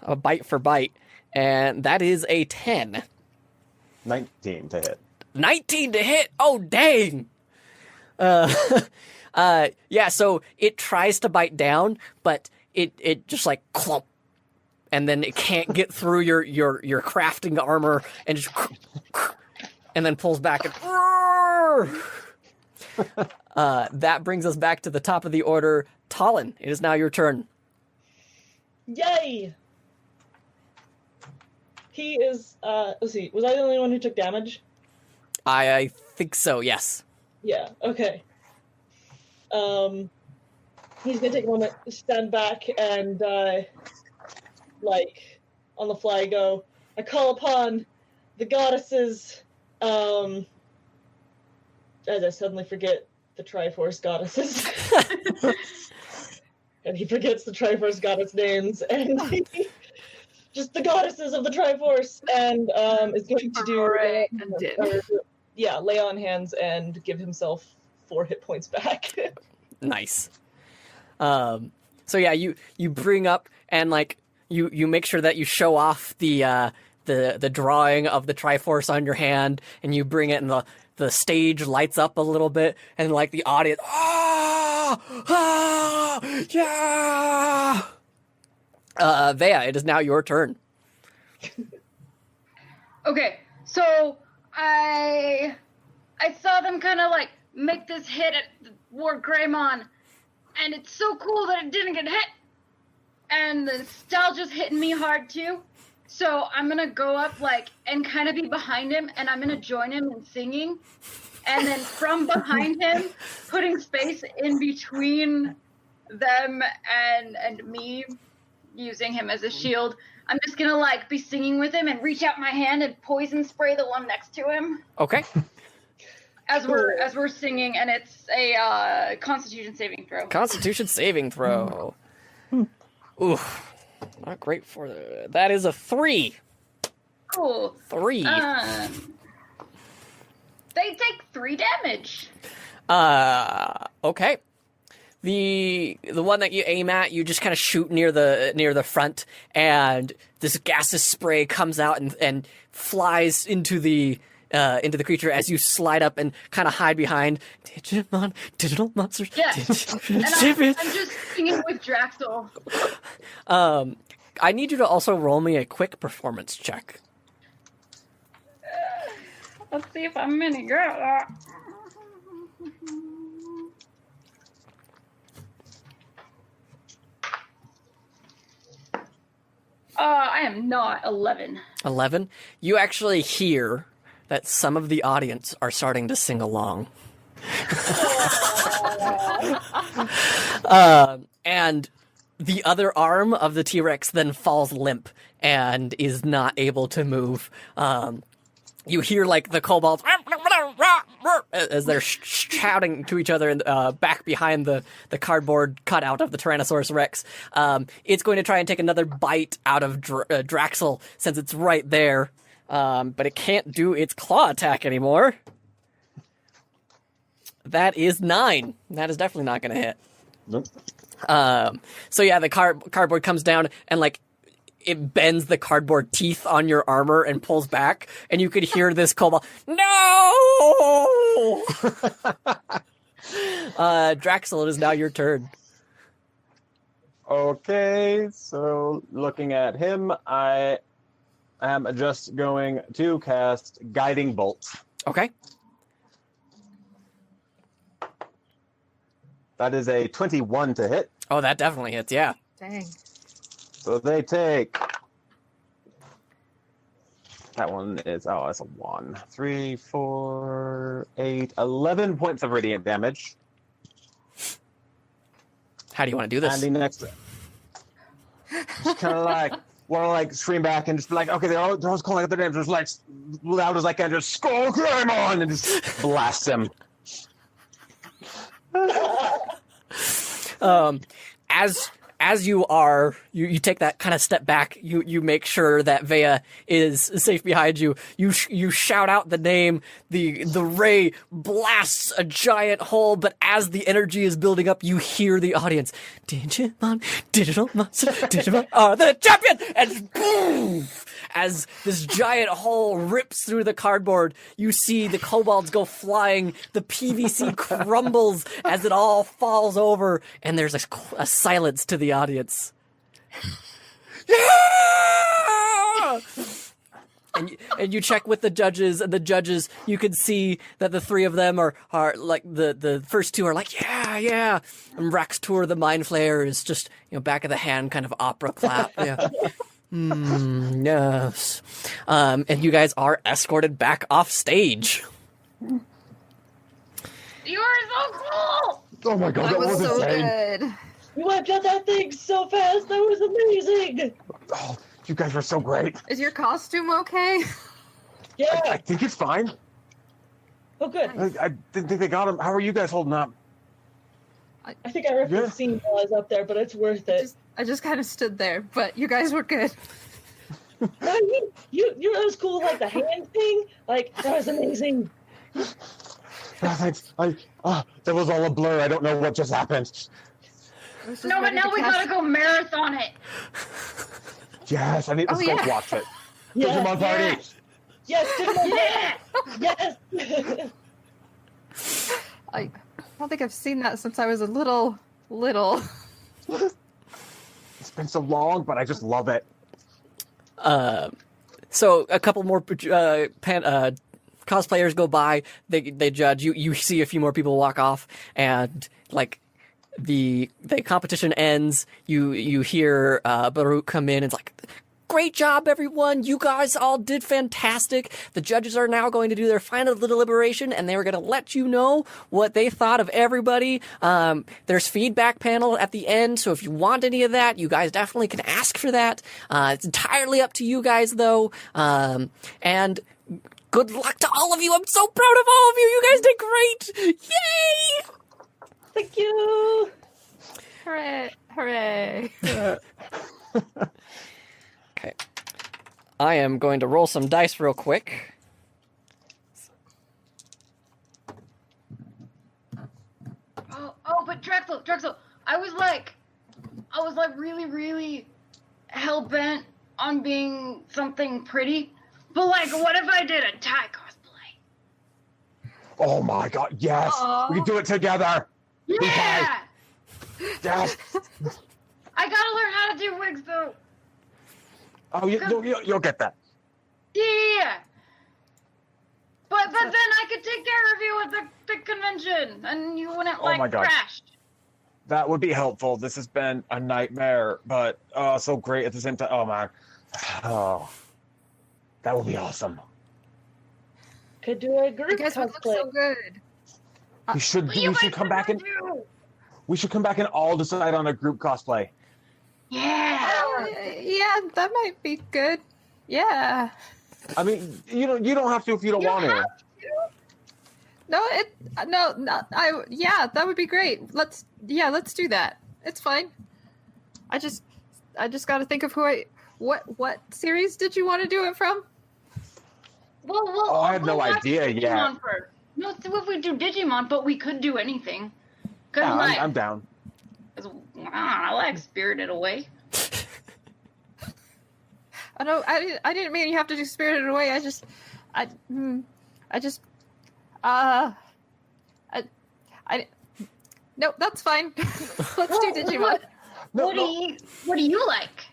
A bite for bite. And that is a 10. 19 to hit. 19 to hit? Oh, dang! Yeah, so it tries to bite down, but it just like clump. And then it can't get through your crafting armor, and just and then pulls back and that brings us back to the top of the order. Talon, it is now your turn. Yay! He is, let's see, was I the only one who took damage? I think so, yes. Yeah, okay. He's gonna take a moment, stand back, and, like, on the fly go, I call upon the goddesses, as I suddenly forget the Triforce goddesses. And he forgets the Triforce goddess names, and just the goddesses of the Triforce, and is going to do lay on hands and give himself 4 hit points back. Nice. So yeah, you bring up and like you make sure that you show off the drawing of the Triforce on your hand, and you bring it, and the stage lights up a little bit, and like the audience, yeah. Vea, it is now your turn. Okay, so I saw them kind of like make this hit at War Greymon, and it's so cool that it didn't get hit. And the nostalgia's hitting me hard too. So I'm gonna go up like and kind of be behind him, and I'm gonna join him in singing. And then from behind him, putting space in between them and me, using him as a shield, I'm just gonna like be singing with him and reach out my hand and poison spray the one next to him. Okay. As we're singing, and it's a Constitution saving throw. Constitution saving throw. Oof. Not great for that is a 3. Cool. 3. They take 3 damage. Okay. The one that you aim at, you just kind of shoot near the front, and this gaseous spray comes out and flies into the creature as you slide up and kind of hide behind Digimon, digital monsters. Yeah, and I'm just singing with Draxel. I need you to also roll me a quick performance check. Let's see if I'm any good at that. I am not 11. 11. You actually hear that some of the audience are starting to sing along. And the other arm of the T-Rex then falls limp and is not able to move. You hear like the kobolds as they're shouting to each other back behind the cardboard cutout of the Tyrannosaurus Rex. It's going to try and take another bite out of Draxel since it's right there, but it can't do its claw attack anymore. That is 9. That is definitely not going to hit. Nope. So yeah, the cardboard comes down and like it bends the cardboard teeth on your armor and pulls back, and you could hear this kobold, no! Draxel, it is now your turn. Okay, so looking at him, I am just going to cast Guiding Bolt. Okay. That is a 21 to hit. Oh, that definitely hits, yeah. Dang. So they take... That one is... Oh, that's a 1. 3, 4, 8, 11 points of radiant damage. How do you want to do this? And the next... Just kind of like... Want to like scream back and just be like, okay, they're all calling out their names, just like loud as I can, just Skull Greymon, and just blast him. As you are, you take that kind of step back. You make sure that Vea is safe behind you. You shout out the name. The ray blasts a giant hole, but as the energy is building up, you hear the audience. Digimon, digital monster, Digimon are the champion! And boom! As this giant hole rips through the cardboard, you see the kobolds go flying. The PVC crumbles as it all falls over, and there's a silence to the audience. Yeah! And you check with the judges, and the judges, you can see that the three of them are like the first two are like, yeah. And Rax Tour, the Mind Flayer, is just back of the hand kind of opera clap. Yeah. Yes. And you guys are escorted back off stage. You are so cool! Oh my god, That was so insane. good. We wiped out that thing so fast. That was amazing. Oh, you guys were so great. Is your costume okay? Yeah. I think it's fine. Oh, good. I didn't think they got him. How are you guys holding up? I think I referenced Yeah. the scene while I was up there, but it's worth it. I just kind of stood there, but you guys were good. No, you that was cool, like the hand thing. Like that was amazing. Oh, thanks. That was all a blur. I don't know what just happened. I was just No, but ready now to we cast- gotta go marathon it. Yes, I need to Oh, yeah. watch it. Yeah, Digimon party. Yes, Yeah! yes. I don't think I've seen that since I was a little. It's been so long, but I just love it. So a couple more cosplayers go by. They judge. You see a few more people walk off, and like the competition ends. You hear Baruch come in and it's like, great job, everyone. You guys all did fantastic. The judges are now going to do their final deliberation, and they were going to let you know what they thought of everybody. There's feedback panel at the end, so if you want any of that, you guys definitely can ask for that. It's entirely up to you guys, though. And good luck to all of you. I'm so proud of all of you. You guys did great. Yay! Thank you. Hooray! Okay. I am going to roll some dice real quick. Oh, but Drexel, I was like really, really hell bent on being something pretty. But like, what if I did a Thai cosplay? Oh my god, yes! Aw. We can do it together! Yeah! Yes! I gotta learn how to do wigs though. Oh, you'll get that. Yeah. But then I could take care of you at the convention, and you wouldn't Oh my gosh. crash. That would be helpful. This has been a nightmare, but so great at the same time. Oh man, oh, that would be awesome. Could do a group You guys would look cosplay. so good. We should But you we should might come back and do. we should come back and all decide on a group cosplay. Yeah. Yeah, that might be good. Yeah. I mean, you don't have to if you don't You want don't to. Yeah, that would be great. Let's do that. It's fine. I just got to think of what series did you want to do it from? Well, I have no we'll idea do yet. Digimon first. No, so if we do Digimon, but we could do anything. Cause Yeah, like, I'm down. 'cause, I like Spirited Away. I know I didn't mean you have to do Spirited Away. No, that's fine. Let's do Digimon. No, What do you like?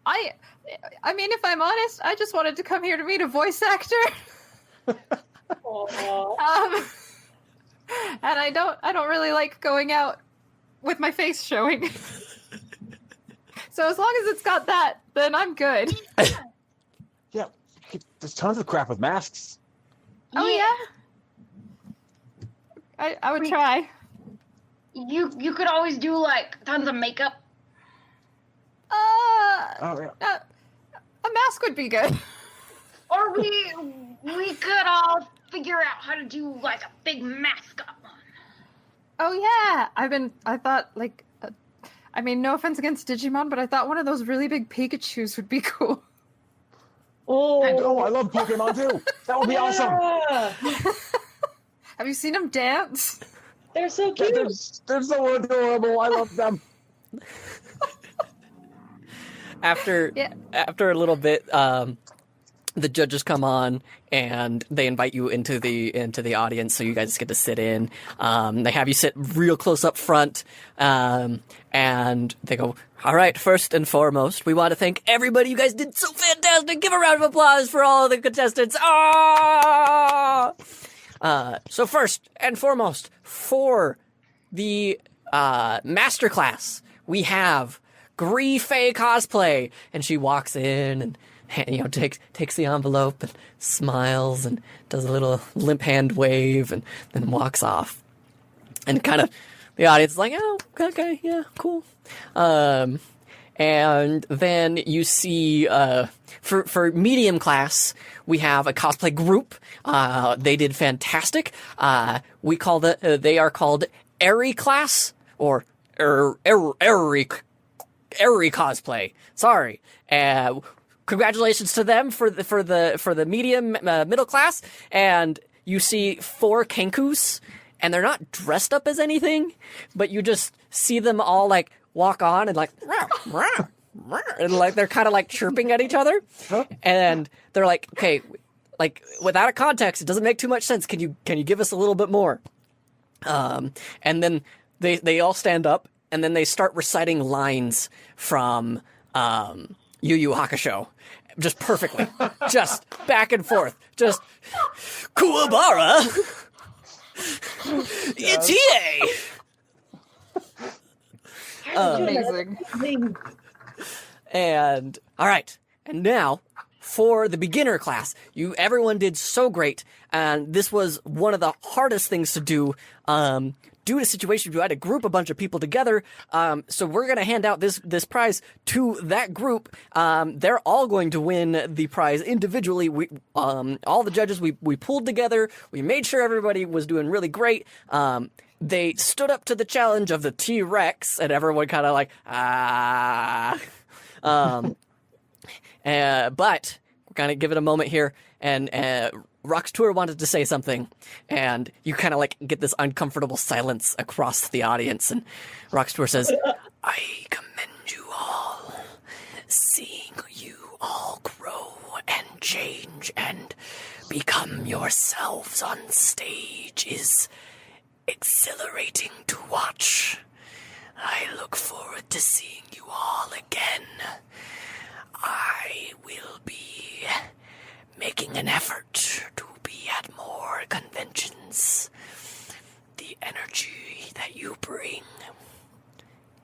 I mean, if I'm honest, I just wanted to come here to meet a voice actor. Aw. And I don't really like going out with my face showing. So as long as it's got that, then I'm good. Yeah, there's tons of crap with masks. Oh yeah. I would try. You could always do like tons of makeup. Oh yeah. A mask would be good. Or we could all figure out how to do like a big mascot one. Oh yeah. I thought like, I mean, no offense against Digimon, but I thought one of those really big Pikachus would be cool. Oh, Oh, I love Pokemon too. That would be awesome. yeah. Have you seen them dance? They're so cute. They're so adorable. I love them. After a little bit, the judges come on and they invite you into the audience, so you guys get to sit in. They have you sit real close up front, and they go, "All right, first and foremost, we want to thank everybody. You guys did so fantastic. Give a round of applause for all of the contestants." Ah! So first and foremost, for the masterclass, we have Gree Fey Cosplay, and she walks in and takes the envelope and smiles and does a little limp hand wave and then walks off. And kind of the audience is like, "Oh, okay, yeah, cool." And then you see, for medium class, we have a cosplay group. They did fantastic. They are called Airy Class, or Airy Cosplay. Sorry. Congratulations to them for the medium middle class. And you see 4 Kenkus, and they're not dressed up as anything, but you just see them all like walk on and like, and like they're kind of like chirping at each other, and they're like, "Okay, like without a context, it doesn't make too much sense. Can you give us a little bit more?" And then they all stand up, and then they start reciting lines from Yu Yu Hakusho, just perfectly, just back and forth, just Kuwabara, it's EA. Amazing. And all right, and now for the beginner class, everyone did so great, and this was one of the hardest things to do. Due to situations, you had to group a bunch of people together. So we're gonna hand out this prize to that group. They're all going to win the prize individually. All the judges we pulled together. We made sure everybody was doing really great. They stood up to the challenge of the T-Rex, and everyone kind of like, ah. But we're gonna give it a moment here, and Roxtour wanted to say something, and you kind of like get this uncomfortable silence across the audience, and Roxtour says, "I commend you all. Seeing you all grow and change and become yourselves on stage is exhilarating to watch. I look forward to seeing you all again. I will be making an effort to be at more conventions. The energy that you bring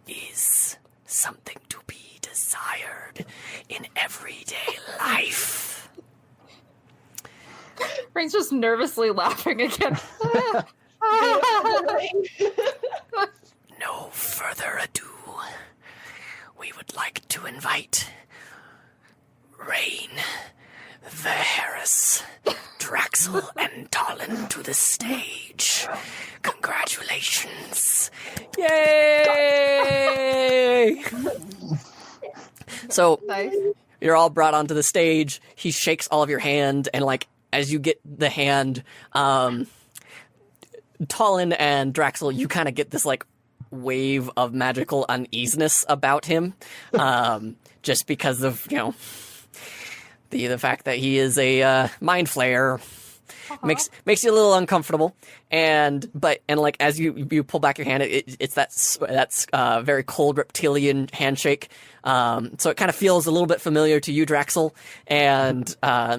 is something to be desired in everyday life. Rain's just nervously laughing again. No further ado, we would like to invite Rain, Harris, Draxel, and Talon to the stage. Congratulations. Yay! So, Nice. you're all brought onto the stage. He shakes all of your hand, and like as you get the hand, Talon and Draxel, you kind of get this like wave of magical uneasiness about him, just because of the fact that he is a mind flayer. Makes you a little uncomfortable, and like as you pull back your hand, it's that's very cold reptilian handshake. So it kind of feels a little bit familiar to you, Draxel. And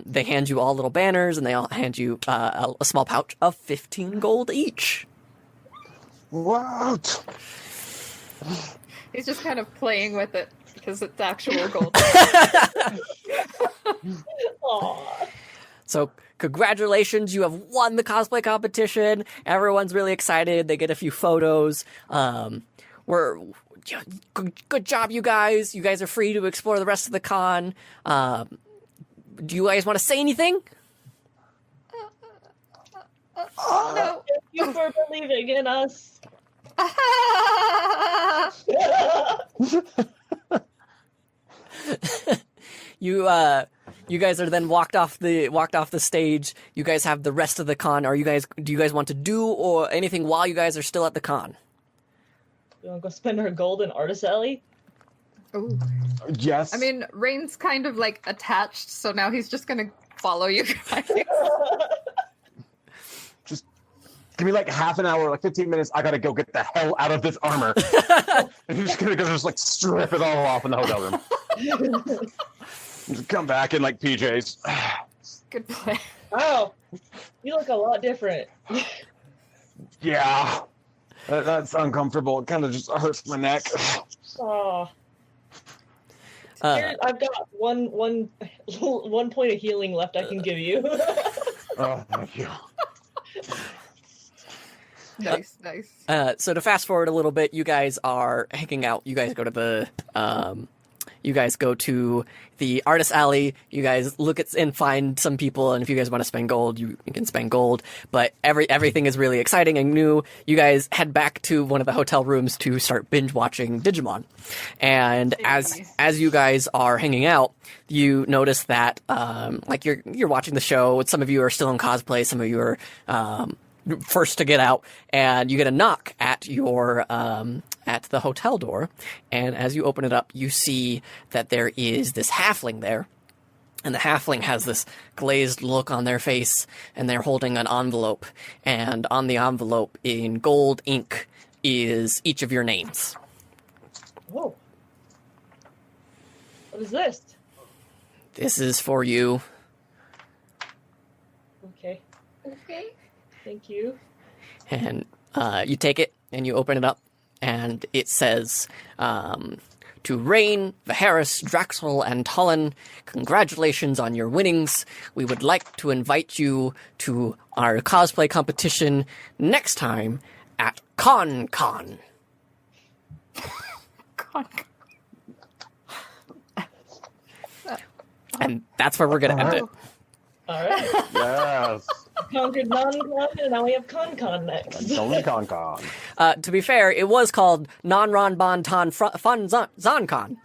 they hand you all little banners, and they all hand you a small pouch of 15 gold each. What? He's just kind of playing with it because it's actual gold. Aw. So congratulations, you have won the cosplay competition. Everyone's really excited. They get a few photos. Good job, you guys. You guys are free to explore the rest of the con. Do you guys want to say anything? No. Thank you for believing in us. You guys are then walked off the stage. You guys have the rest of the con. Do you guys want to do or anything while you guys are still at the con? You want to go spend our gold in Artist Alley? Ooh. Yes. I mean, Rain's kind of like attached, so now he's just gonna follow you guys. just give me like half an hour, like 15 minutes. I gotta go get the hell out of this armor. And you're just gonna go just like strip it all off in the hotel room. Just come back in like PJs. Good play. Wow, you look a lot different. Yeah. That's uncomfortable. It kind of just hurts my neck. Oh, here, I've got one point of healing left I can give you. Oh, thank you. Nice. So to fast forward a little bit, you guys are hanging out. You guys go to the Artist Alley. You guys look at and find some people, and if you guys want to spend gold, you can spend gold. But everything is really exciting and new. You guys head back to one of the hotel rooms to start binge watching Digimon. And as you guys are hanging out, you notice that like you're watching the show. Some of you are still in cosplay. Some of you are first to get out, and you get a knock at your at the hotel door, and as you open it up, you see that there is this halfling there, and the halfling has this glazed look on their face, and they're holding an envelope, and on the envelope in gold ink is each of your names. Whoa. What is this? This is for you. Okay, Okay. thank you. And you take it and you open it up, and it says, to Rain, Vaharis, Draxel, and Talon, congratulations on your winnings. We would like to invite you to our cosplay competition next time at Con. And that's where we're going to end it. All right. Yes. Conquered non-con, and now we have con next. Only con. To be fair, it was called Non-Ron Bon Ton Fun Zoncon.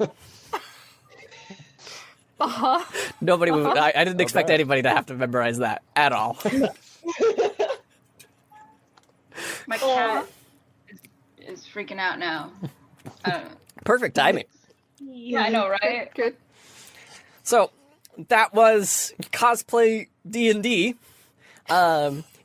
Nobody would. I didn't expect anybody to have to memorize that at all. My cat is freaking out now. I don't know. Perfect timing. Yeah, I know, right? Good. So that was cosplay D&D.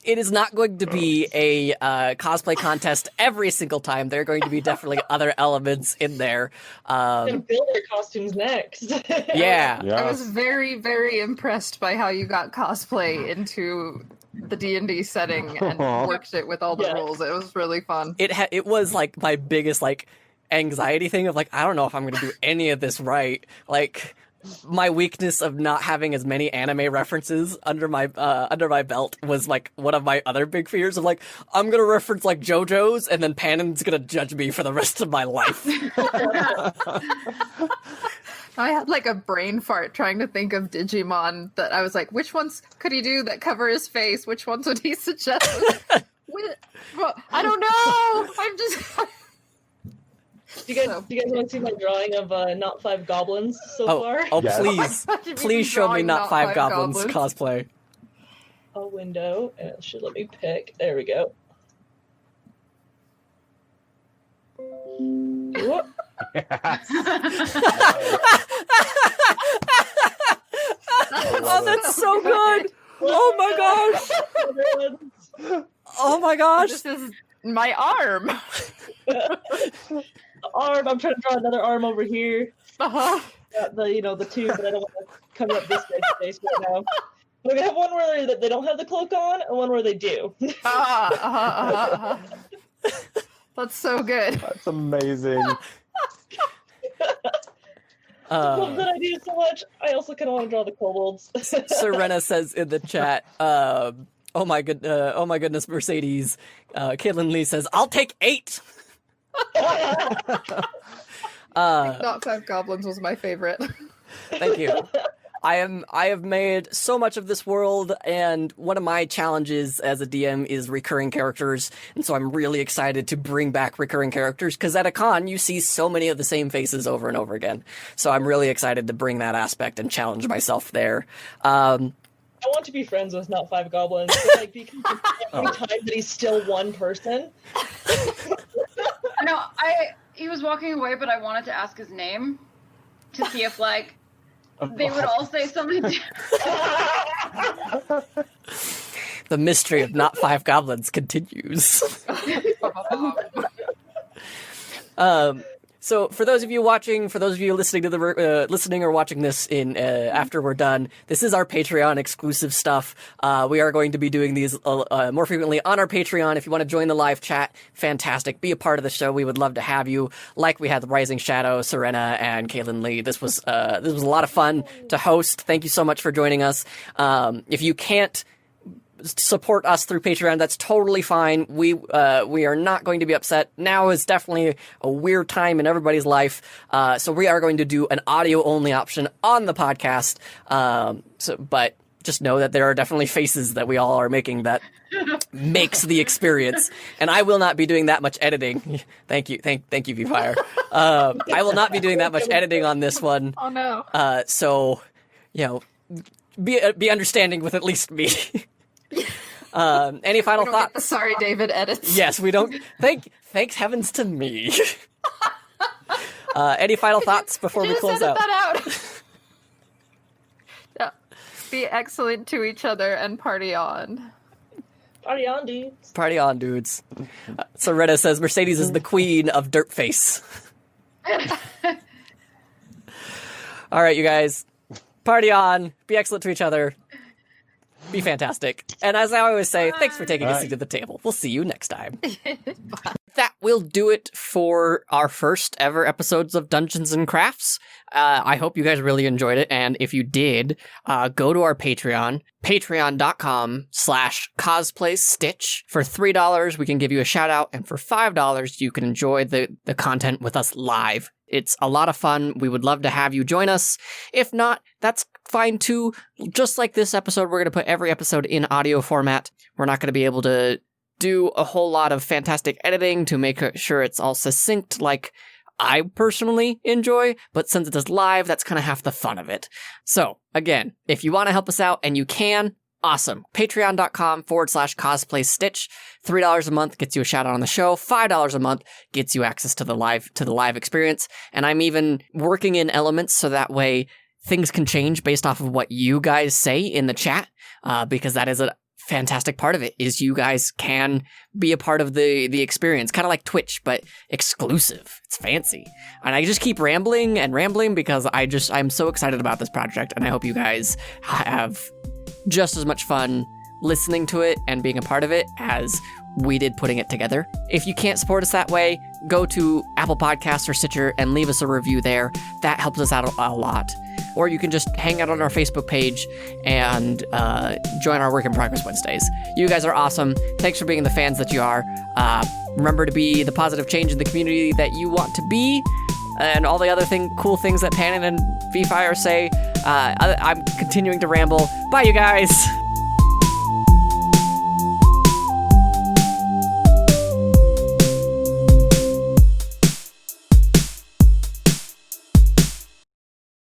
it is not going to be a cosplay contest every single time. There are going to be definitely other elements in there. And build their costumes next. Yeah. I was very, very impressed by how you got cosplay into the D&D setting and worked it with all the Yeah. rules. It was really fun. It was like my biggest like anxiety thing of like, I don't know if I'm going to do any of this right. Like my weakness of not having as many anime references under my belt was like one of my other big fears of like, I'm going to reference like JoJo's and then Panon's going to judge me for the rest of my life. I had like a brain fart trying to think of Digimon that I was like, which ones could he do that cover his face? Which ones would he suggest? Well, I don't know. I'm just. Do you guys want to see my drawing of Not Five Goblins so far? Oh, Yes. please. You've been Please show me drawing Not Five Goblins cosplay. A window, and it should let me pick. There we go. Whoop. Oh, that's so good. Oh my gosh. Oh my gosh. This is my arm. Arm. I'm trying to draw another arm over here. Uh-huh. The two, but I don't want to cover up this guy's face right now. But we have one where they don't have the cloak on, and one where they do. That's so good. That's amazing. I love that idea so much. I also kind of want to draw the kobolds. Serena says in the chat, oh my goodness, Mercedes. Caitlin Lee says, I'll take 8. Not Five Goblins was my favorite. Thank you. I have made so much of this world, and one of my challenges as a DM is recurring characters, and so I'm really excited to bring back recurring characters, because at a con, you see so many of the same faces over and over again. So I'm really excited to bring that aspect and challenge myself there. I want to be friends with Not Five Goblins, but, like, because every time that he's still one person. No, he was walking away, but I wanted to ask his name to see if, like, they would all say something different. The mystery of Not Five Goblins continues. So for those of you watching, for those of you listening to the listening or watching this in after we're done, this is our Patreon exclusive stuff. We are going to be doing these more frequently on our Patreon. If you want to join the live chat, fantastic. Be a part of the show. We would love to have you. Like we had the Rising Shadow, Serena, and Caitlin Lee. This was a lot of fun to host. Thank you so much for joining us. If you can't support us through Patreon, that's totally fine. We are not going to be upset. Now is definitely a weird time in everybody's life, so we are going to do an audio only option on the podcast. But just know that there are definitely faces that we all are making that makes the experience, and I will not be doing that much editing. Thank you, V-Fire. I will not be doing that much editing on this one. Oh no. So, be understanding with at least me. Any final We don't thoughts? get the Sorry David edits. Yes, we don't. Thanks heavens to me. Any final thoughts before we Just close edit out? that out. Yeah. Be excellent to each other and party on. Party on, dudes. Party on, dudes. Soretta says Mercedes is the queen of Dirtface. All right, you guys. Party on. Be excellent to each other. Be fantastic. And as I always say, thanks for taking a seat at the table. We'll see you next time. That will do it for our first ever episodes of Dungeons and Crafts. I hope you guys really enjoyed it. And if you did, go to our Patreon, patreon.com/cosplaystitch. For $3, we can give you a shout out. And for $5, you can enjoy the content with us live. It's a lot of fun. We would love to have you join us. If not, that's fine too. Just like this episode, we're going to put every episode in audio format. We're not going to be able to do a whole lot of fantastic editing to make sure it's all succinct like I personally enjoy, but since it is live, that's kind of half the fun of it. So, again, if you want to help us out and you can, awesome. Patreon.com/cosplaystitch. $3 a month gets you a shout out on the show. $5 a month gets you access to the live experience. And I'm even working in elements so that way things can change based off of what you guys say in the chat, because that is a fantastic part of it is you guys can be a part of the experience, kind of like Twitch, but exclusive. It's fancy. And I just keep rambling and rambling because I'm so excited about this project, and I hope you guys have just as much fun listening to it and being a part of it as we did putting it together. If you can't support us that way, go to Apple Podcasts or Stitcher and leave us a review there. That helps us out a lot. Or you can just hang out on our Facebook page and join our Work in Progress Wednesdays. You guys are awesome. Thanks for being the fans that you are. Remember to be the positive change in the community that you want to be, and all the other cool things that Panon and VFire say. I'm continuing to ramble. Bye, you guys.